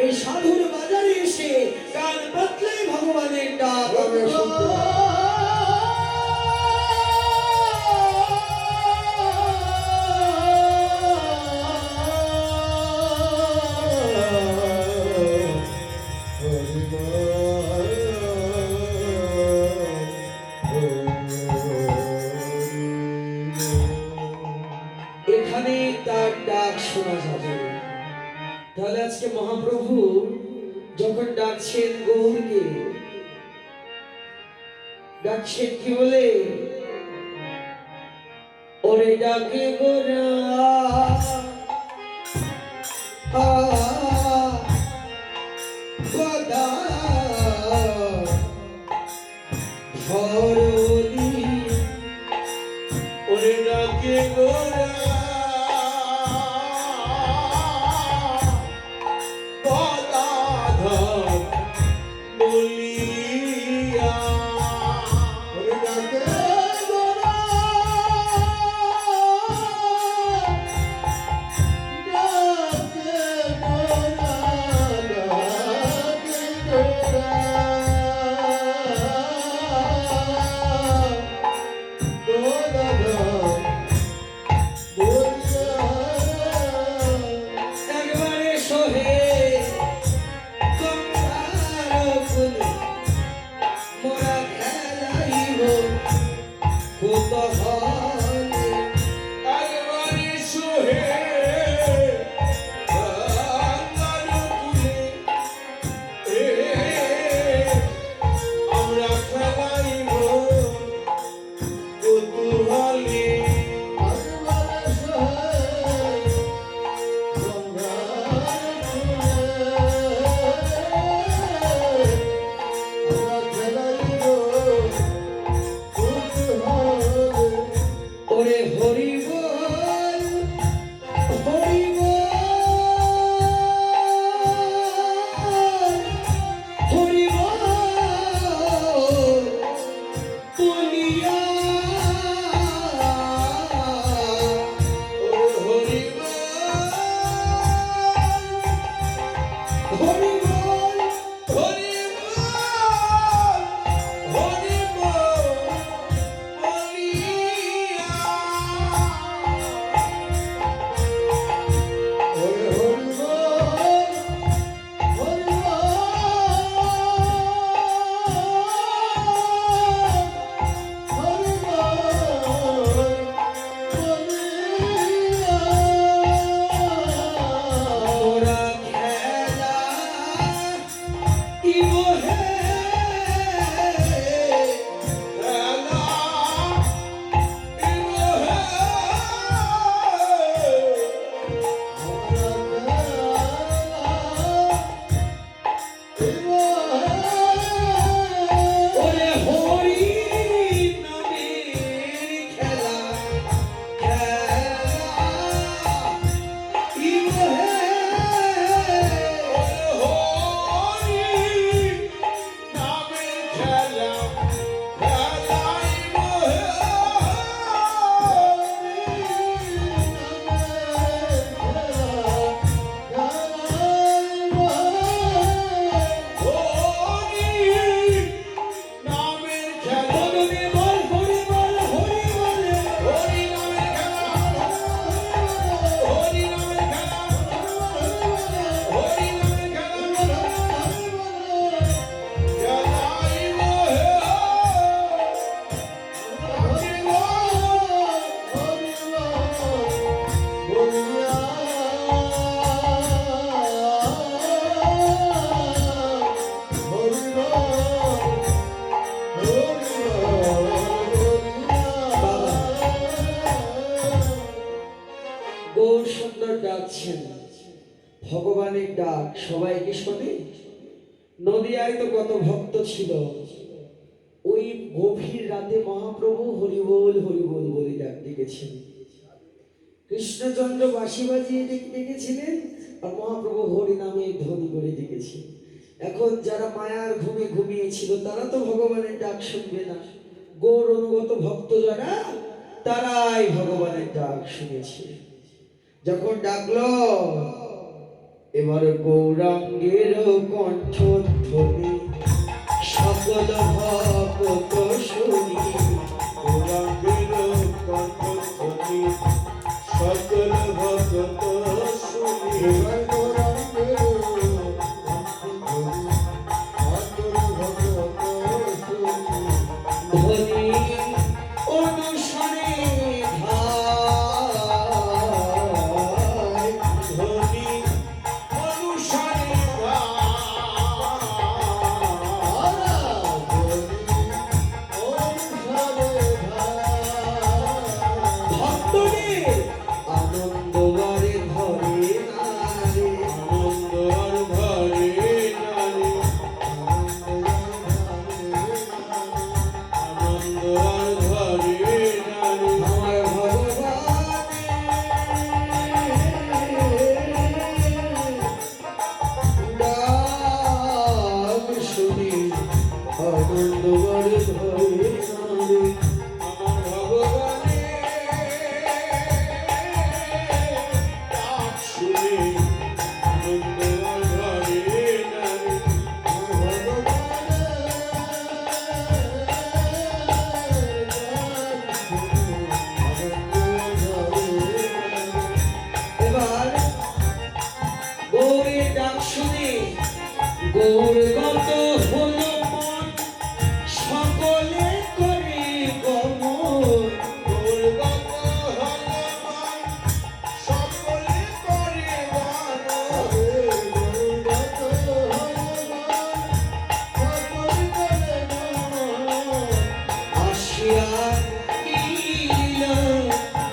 এই সাধুর বাজারে এসে কান পাতলে ভগবানের ডাক আমরা শুনতে পাই। এখানে তার ডাক শোনা যাবে। তাহলে আজকে মহাপ্রভু যখন ডাকছেন গৌরকে, ডাকছেন কি বলে? ওরে ডাকে গোরা গদা ধরলি, ওরে ডাকে গোরা গদাধর বলিয়া, ওরে ডাকে গোরা একবারে সোহে গঙ্গার কুলে মোরা খেলাইব কৌতূহলে। একবারে সোহে গঙ্গার কূলে, আমরা খেলাইব কৌতূহলে। ওরে হরি বল, হরি বল, হরি বল বলিয়া, হরি হরি বল হরি হরি বলিয়া, মোরা খেলা ইব হে, খেলা ইব হে, ওরে হরি নামের খেলা, খেলা ইব হে, হরি নামের খেলা, খেলাইব হে। সবাইকে শোনে। নদিয়ায় তো কত ভক্ত ছিল, ওই গভীর রাতে মহাপ্রভু হরিবোল হরিবোল বলে ডাক ডেকেছেন। কৃষ্ণচন্দ্র বাঁশি বাজিয়ে ডেকেছিলেন, আর মহাপ্রভু হরি নামে ধ্বনি করে ডেকেছেন। এখন যারা মায়ার ঘুমে ঘুমিয়েছিল তারা তো ভগবানের ডাক শুনবে না, গৌর অনুগত ভক্ত যারা তারাই ভগবানের ডাক শুনেছে। যখন ডাকলো, এবার গৌরাঙ্গের কণ্ঠধ্বনি সকল ভক্ত শুনি। গৌরাঙ্গের কণ্ঠধ্বনি সকল ভক্ত শুনি। এবার গৌরাঙ্গের কণ্ঠধ্বনি সকল ভক্ত শুনি। ধ্বনি অনুসারে ধায়, ধ্বনি অনুসারে ভক্তদের আনন্দ বারে ধরে নারে, আনন্দ আর ঘরে নারে, আনন্দ আর ঘরে নারে। আমার ভগবান ডাক শুনি আনন্দ বারে ধরে নারে। আমার ভগবানের ডাক শুনে আনন্দ আর ঘরে নারে। আমার এবার গৌরের ডাক শুনে গৌরগত হলো মন, সকলে করে গমন। গৌরগত হলো মন, সকলে করে বরণ। গৌরগত হলো মন, সকলে করে বরণ। আসিয়া নীল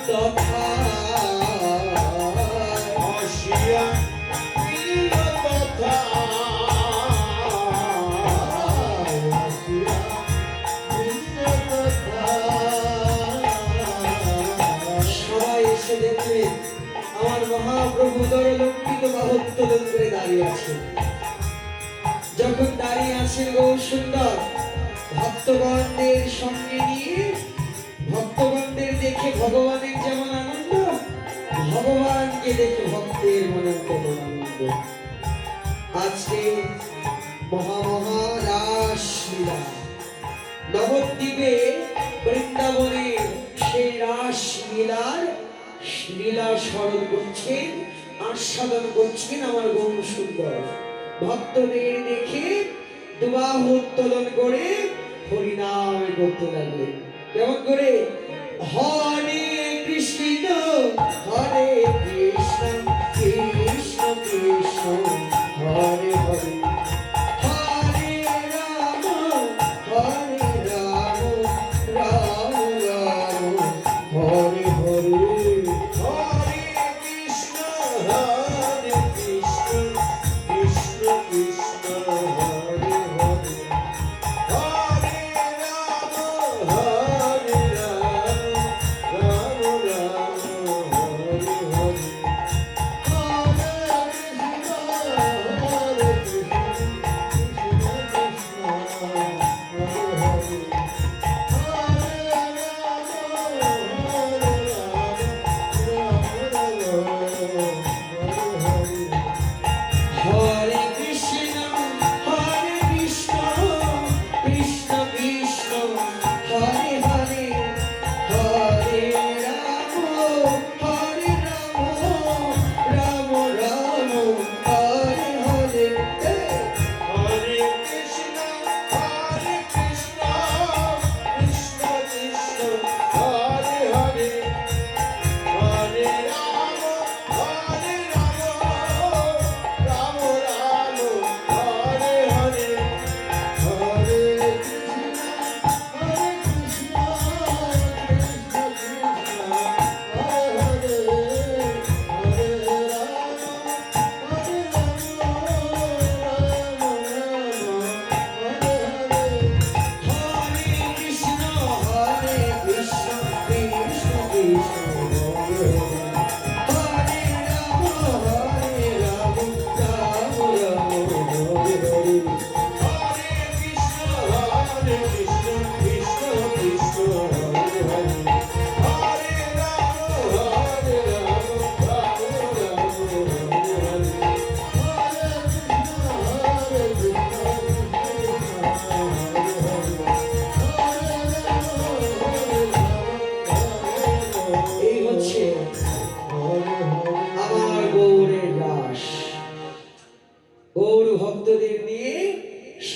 তথা আসিয়া নীল তথা। আসিয়া নীল তথা। সবাই এসে দেখলেন আমার মহাপ্রভু দরলঙ্কিত বাহু উত্তোলন করে দাঁড়িয়ে আছেন। যখন দাঁড়িয়ে আছেন গৌর সুন্দর, ভক্তগণদের সঙ্গে নিয়ে, ভক্তগণদের দেখে ভগবানের যেমন আনন্দ, ভগবানকে দেখে ভক্তের মনে তেমন আনন্দ। আজকে মহা রাসলীলা, নবদ্বীপে বৃন্দাবনের সেই রাসলীলার লীলা স্মরণ করছেন, আস্বাদন করছেন আমার গৌর সুন্দর। ভক্তদের দেখে দুবাহু উত্তোলন করে হরিনাম করতে লাগলেন। কেমন করে? হরে কৃষ্ণ হরে কৃষ্ণ কৃষ্ণ কৃষ্ণ হরে হরে, হরে রাম হরে রাম রাম রাম হরে হরে। হরে কৃষ্ণ হরে কৃষ্ণ কৃষ্ণ কৃষ্ণ হরে হরে, হরে রাম হরে রাম রাম রাম হরে হরে।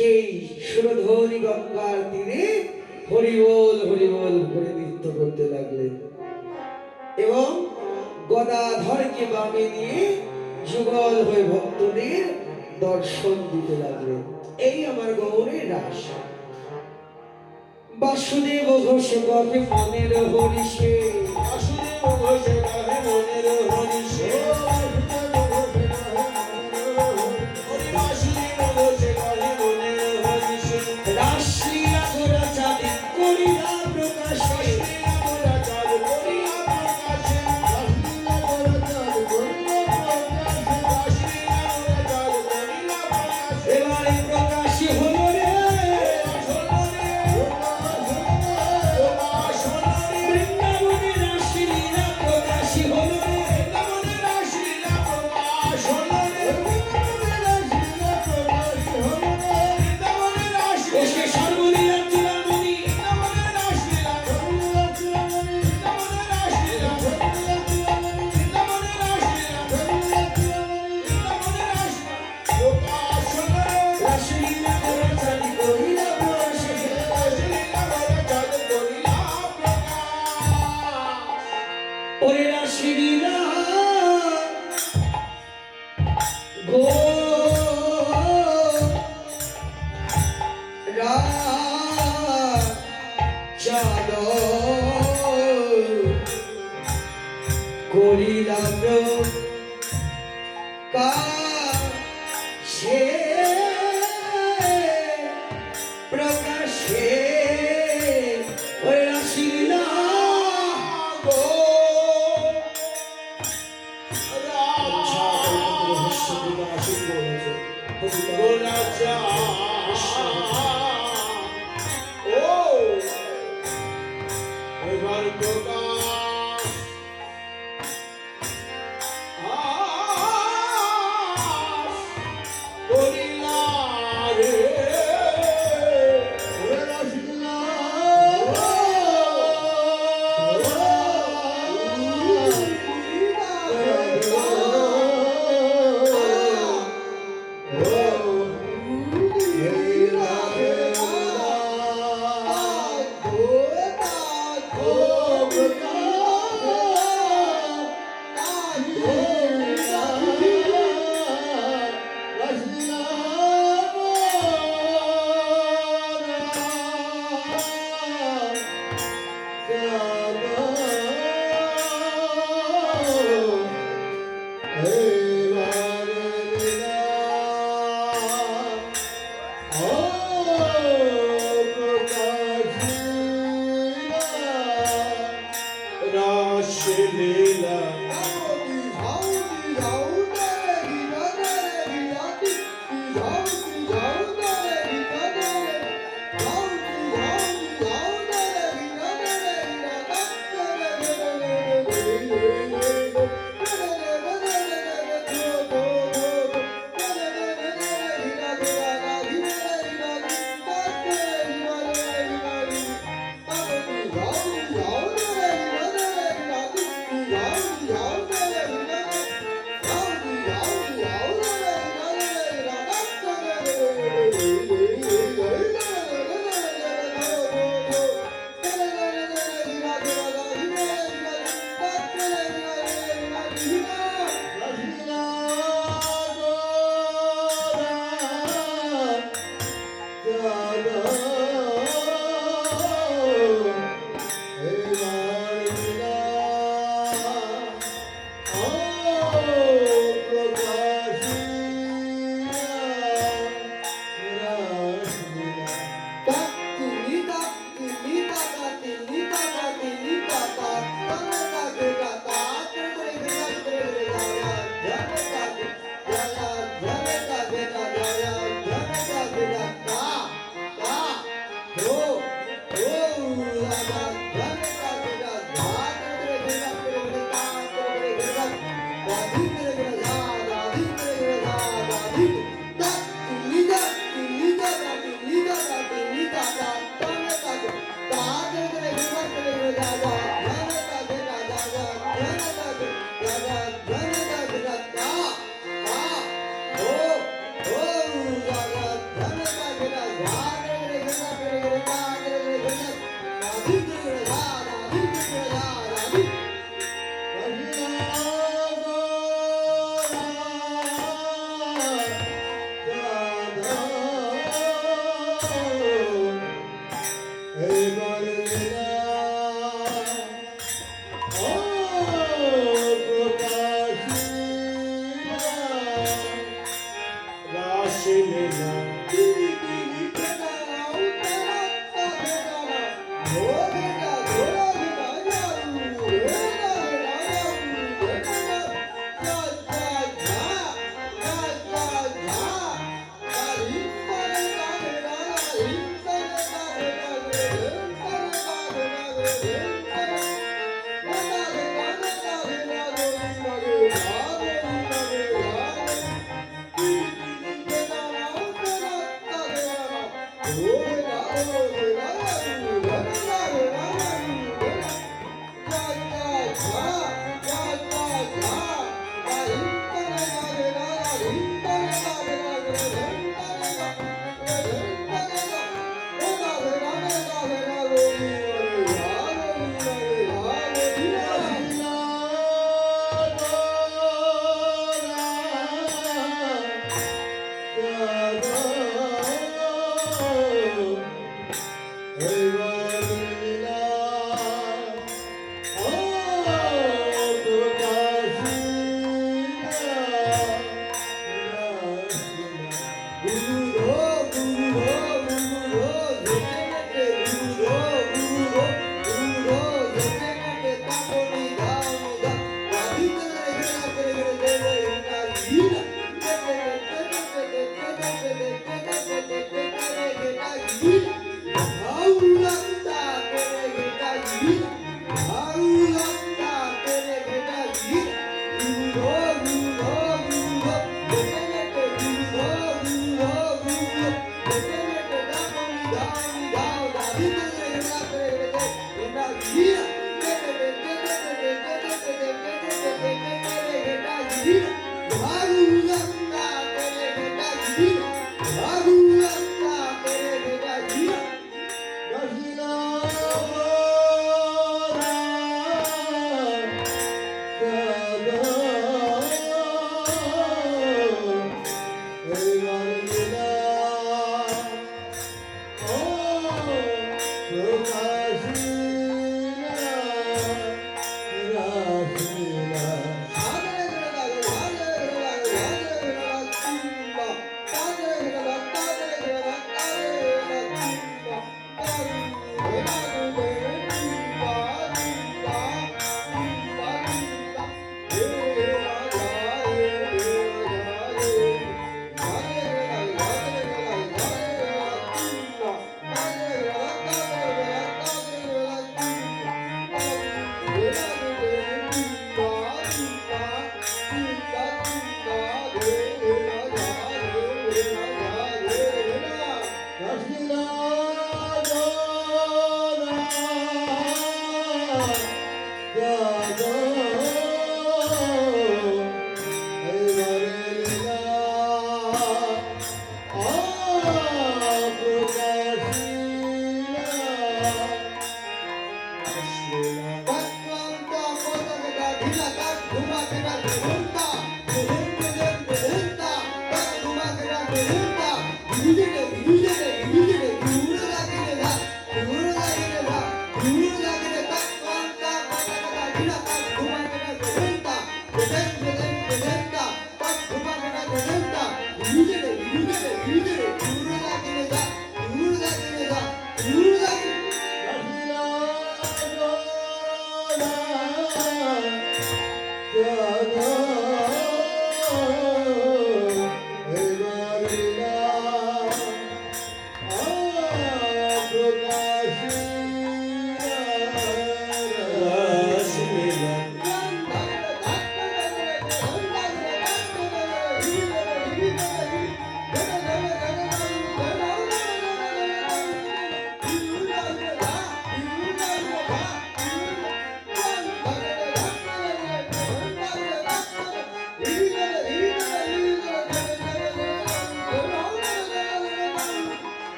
সেই সুরধনী গঙ্গার তীরে হরিবোল হরিবোল করে নৃত্য করতে লাগলেন এবং গদাধরকে বামে নিয়ে যুগল হয়ে ভক্তদের দর্শন দিতে লাগলেন। এই আমার গৌরের রাস। বাসুদেব ঘোষে কবে মনের হরিষে, বাসুদেব ঘোষে কবে মনের হরিষে, বাসুদেব ঘোষে কবে মনের হরিষে, রাশিয়া গোরা চাঁদে করিলা প্রকাশে, গোরা চাঁদ করিয়া প্রকাশে, রাসলীলা গোরা চাঁদ করিয়া প্রকাশে, রাসলীলা গোরা চাঁদ করিয়া প্রকাশে, এবারে প্রকাশী হলো রে বৃন্দাবনে রাসলীলা প্রকাশী হলো রে। ওসে সর্বলীলা চূড়ামণি, রাসলীলা গোরা চাঁদে করিলা প্রকাশে। ওরে রাসলীলা গো চাঁদ করিলা প্রকাশে, প্রকাশে ওরে রাসলীলা গো এবার প্রকাশ করিলা রে রাসলীলা রাসলীলা Hey!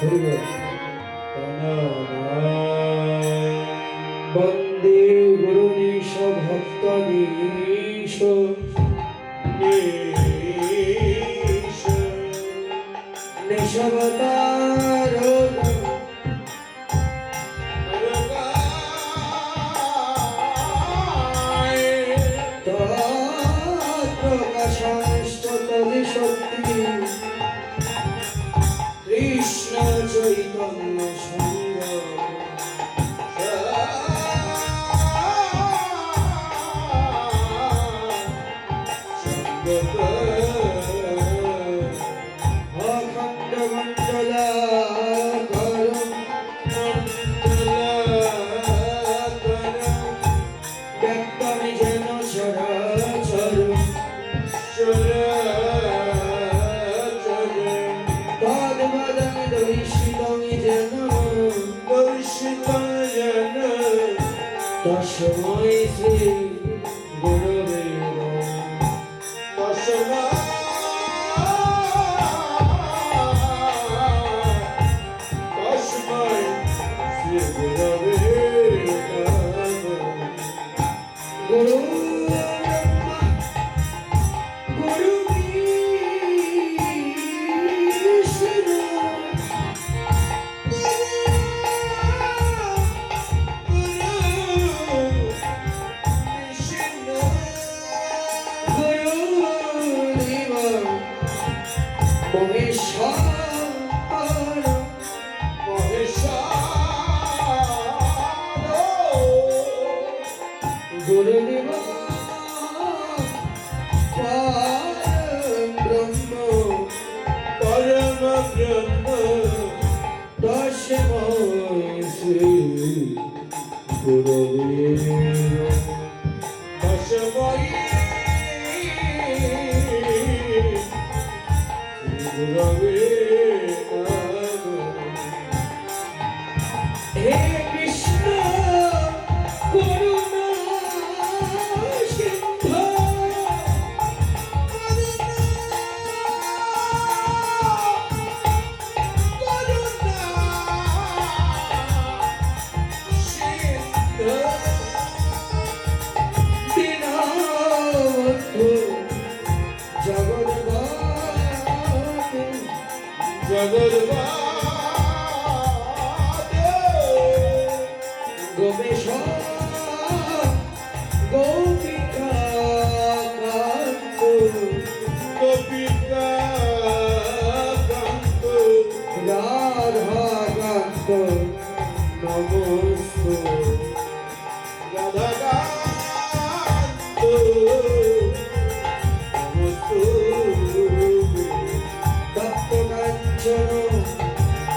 হরিবল। তনয় বন্দে গুরুনীশ ভক্তনীশ নিশ নিশবতার রগায় তৎপ্রকাশাশ্চতলি শক্তি কৃষ্ণ চৈতন্য সঙ্গ অখণ্ড মণ্ডলাকার ব্যক্তমি যেন চরাচর তদ্বদমি দর্শিতমি যেন তস্मै শ্রী গুরবে নমঃ। গুরু ব্রহ্মা গুরু বিষ্ণু গুরুদেব মহেশ্বর গুরুদেব ব্রহ্ম তস্मै শ্রী গুরবে হে কৃষ্ণ করুণা সিন্ধু দীনবন্ধু জগৎপতে গোপেশ গোপিকা রাধা কান্ত নমস্ত তপ্ত কাঞ্চন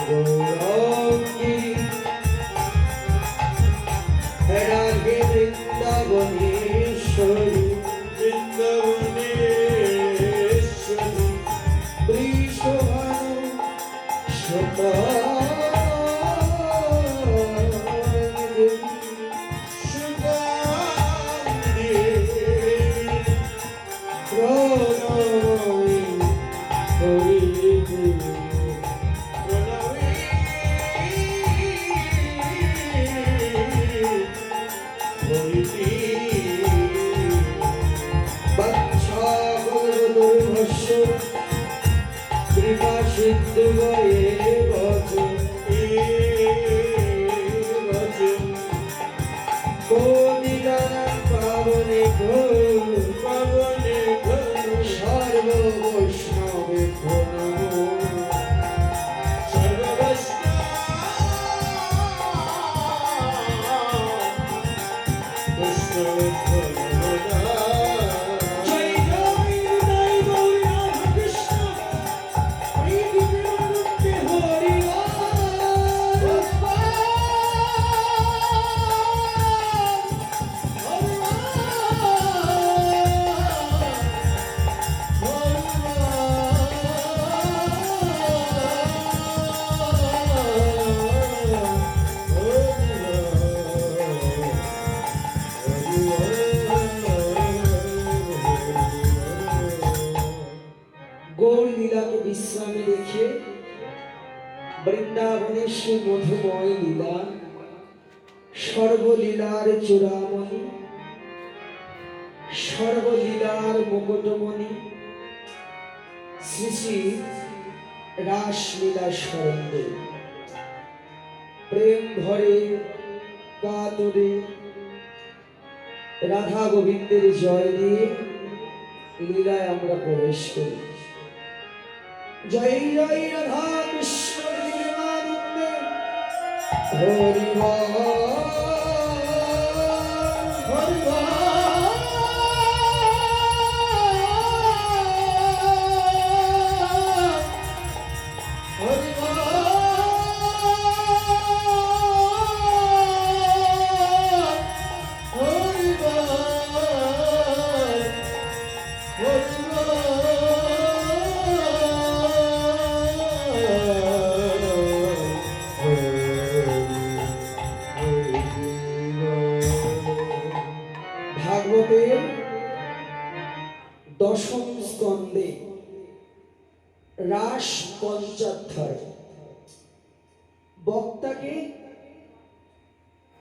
গৌরঙ্গী রাধে বৃন্দাবনেশ্বরী বৃষভানু সতা প্রণমী হরি বাচ্ছাবদুর্ভস্য কৃপা সিদ্ধু কোদিদান পাবনে সর্ব বৈষ্ণবে নমো জয় জয় হৃদয় গৌর রাধা কৃষ্ণ প্রীতি প্রেমানন্দে হরি গৌর লীলাকে বিশ্রামে রেখে বৃন্দাবনের সে মধুময় লীলা, সর্বলীলার চূড়ামণি, সর্বলীলার মুকুটমণি, শ্রী শ্রী রাসলীলা স্মরণ প্রেম ভরে কাতরে রাধা গোবিন্দের জয় দিয়ে লীলায় আমরা প্রবেশ করি। জয় জয় রাধা কৃষ্ণ প্রেমানন্দে হরি বল হরি বল। ভাগবতের দশম স্কন্ধে রাস পঞ্চাধ্যায় বক্তাকে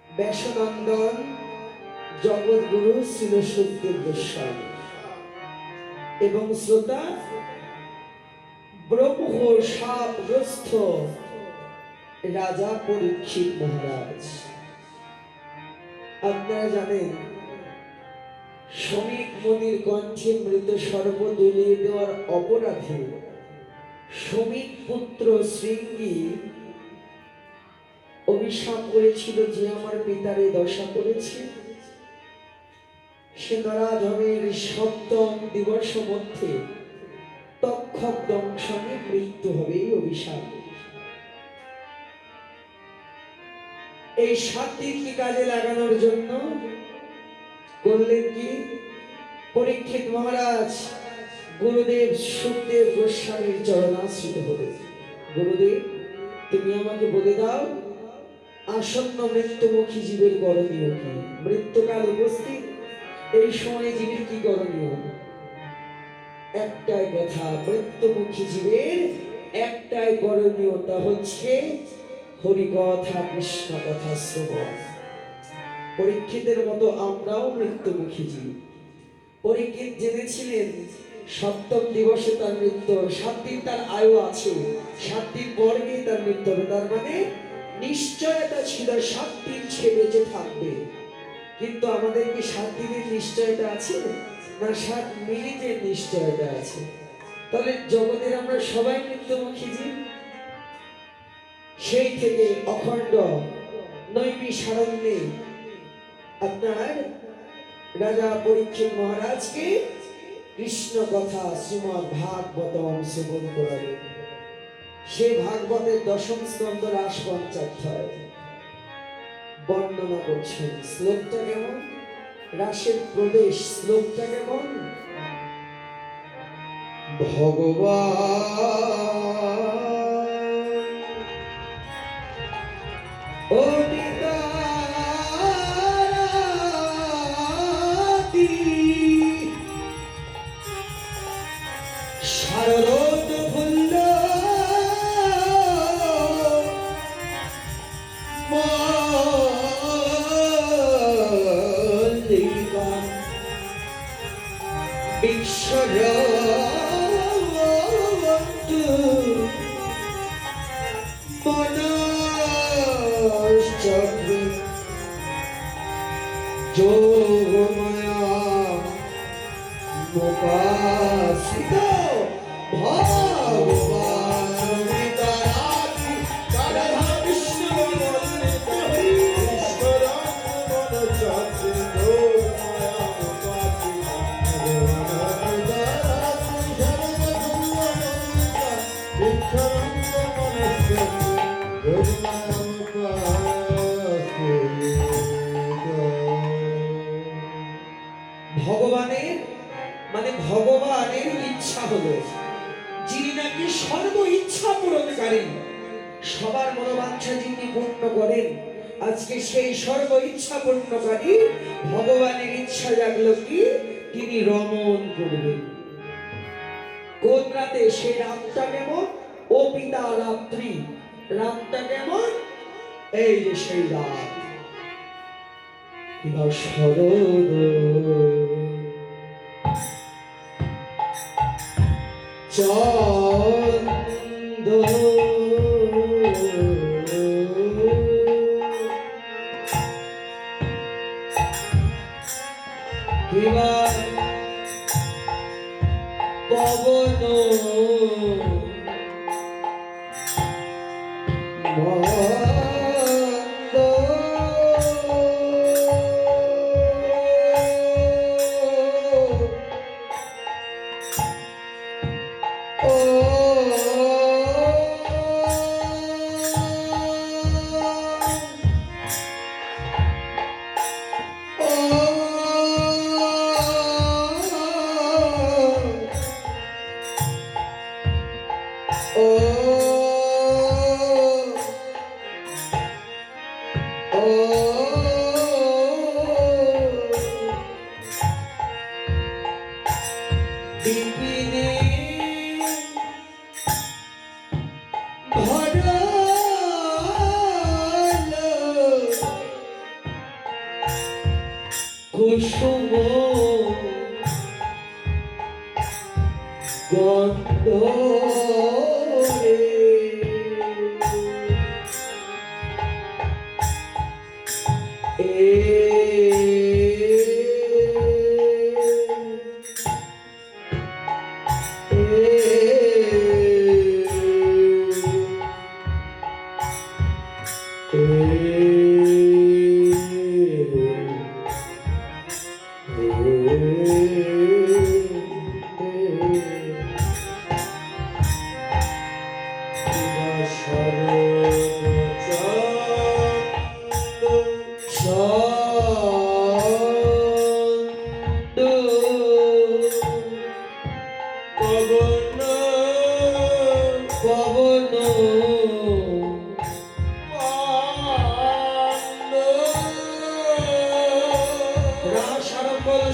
ব্যাসনন্দন জগৎগুরু শ্রীল সুখদেব গোস্বামী এবং শ্রোতা ব্রহ্ম শাপগ্রস্ত রাজা পরীক্ষিত মহারাজ। আপনারা জানেন শ্রমিক মনির কণ্ঠে মৃত সর্প দুলিয়ে দেওয়ার অপরাধে শ্রমিক পুত্র শৃঙ্গী অভিশাপ করেছিল যে আমার পিতারে দশা করেছে সে নরাধমের সপ্তম দিবস মধ্যে তক্ষক দংশনে মৃত্যু হবে এই অভিশাপ। এই 7 দিনকে কাজে লাগানোর জন্য করলেন কি পরীক্ষিত মহারাজ গুরুদেব সুখদেব গোস্বামীর চরণাশ্রিত হলেন। গুরুদেব তুমি আমাকে বলে দাও আসন্ন মৃত্যুমুখী জীবের করণীয় কি? মৃত্যুকাল উপস্থিত, এই সময় জীবের কি করণীয়? একটাই কথা, মৃত্যুমুখী জীবের একটাই করণীয়, তা হচ্ছে হরিকথা কৃষ্ণ কথা শ্রবণ। পরীক্ষিতের মতো আমরাও মৃত্যুমুখী জীব। পরীক্ষিত জেনেছিলেন সপ্তম দিবসে তার মৃত্যু, 7 দিন তার আয়ু আছে, 7 দিন পর গিয়ে তার মৃত্যু হবে। তার মানে নিশ্চয়তা ছিল 7 দিন সে বেঁচে থাকবে। কিন্তু আমাদের কি 7 দিনের নিশ্চয়তা আছে না 7 মিনিটের নিশ্চয়তা আছে? তাহলে জগতের আমরা সবাই মৃত্যুমুখী জীব। সেই থেকে অখণ্ড নৈমিষারণ্যে আপনার রাজা পরীক্ষিত মহারাজকে কৃষ্ণ কথা শ্রীমদ্ ভাগবতম সেবন করালেন। সে ভাগবতের দশম স্কন্ধ রাস পঞ্চাধ্যায় বর্ণনা করছেন। শ্লোকটা কেমন? রাসের প্রবেশ শ্লোকটা কেমন? ভগবান ও শারদ ফুল্ল মল্লিকা বিশ্বরন্তু মনশ্চক্র যোগমায়া মুপাসিত ভগবান বিতারাতি রাধা কৃষ্ণ বন্দিত ঈশ্বরং মন চাচি মায়া মুপাসি ভগবান বিতারাতি ঈশ্বরং মনস্য যোগমায়া মুপাসি। ভগবানের মানে ভগবানের ইচ্ছা হলো যিনি নাকি সর্ব ইচ্ছা পূরণকারী, সবার মনোবাঞ্ছা যিনি পূর্ণ করেন। আজকে সেই সর্ব ইচ্ছা পূর্ণকারী ভগবানের ইচ্ছা জাগলো কি তিনি রমণ করবেন। কোন রাতে? সেই রাতটা কেমন? ও পিতা রাত্রি, রাতটা কেমন? এই যে সেই রাত, কিবা শরদ চন্দ কিবা পবন মন্দ কুসুম গন্ধ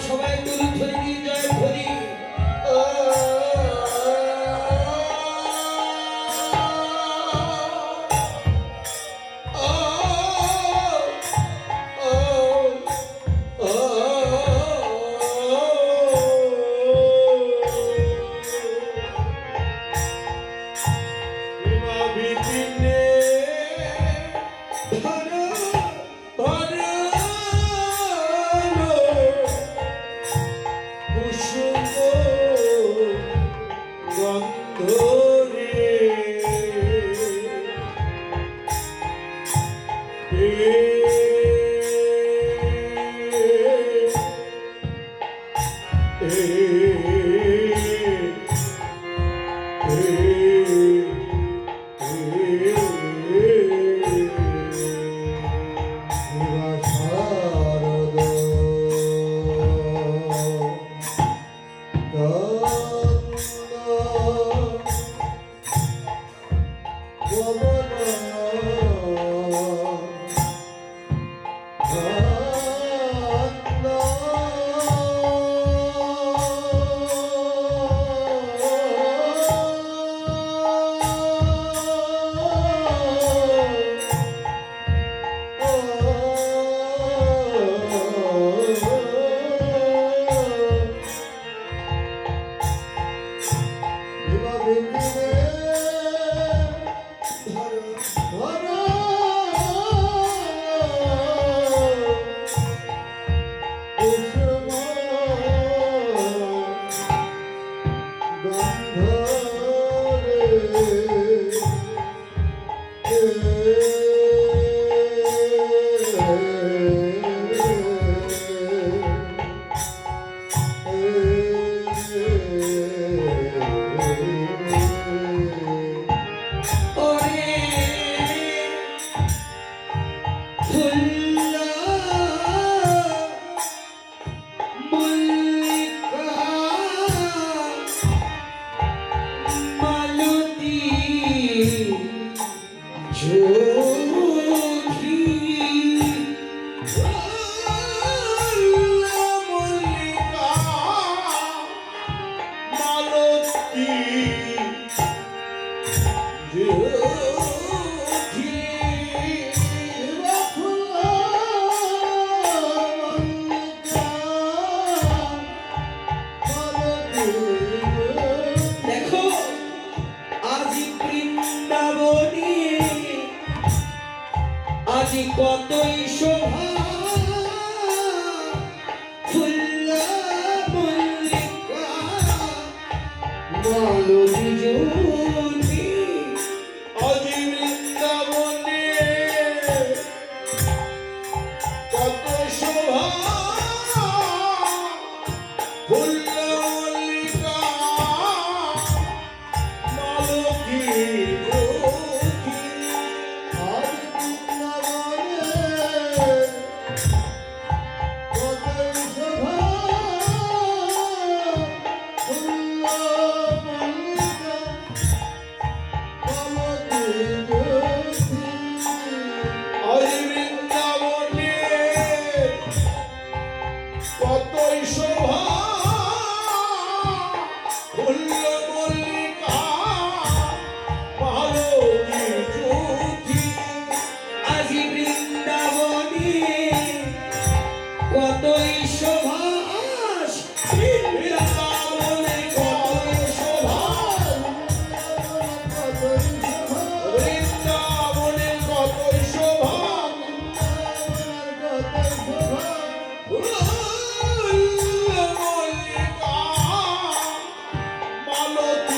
সবাই তুলি ধরে নিয়ে জয় ধরি মালতী জ্যোতি আজি বৃন্দাবনে কত শোভা ফুল মল্লিকা মালতী জ্যোতি আজ বৃন্দাবনে কতই শোভা ফুল্ল মল্লিকা মালতী জ্যোতি। আজ বৃন্দাবনে কতই শোভা ফুল মল্লিকা মালতী জ্যোতি আজি বৃন্দাবনে কতই শোভা আস বৃন্দাবনে কতই শোভা কতই শোভা বৃন্দাবনে কতই শোভা কতই শোভা ফুল মল্লিকা মালতী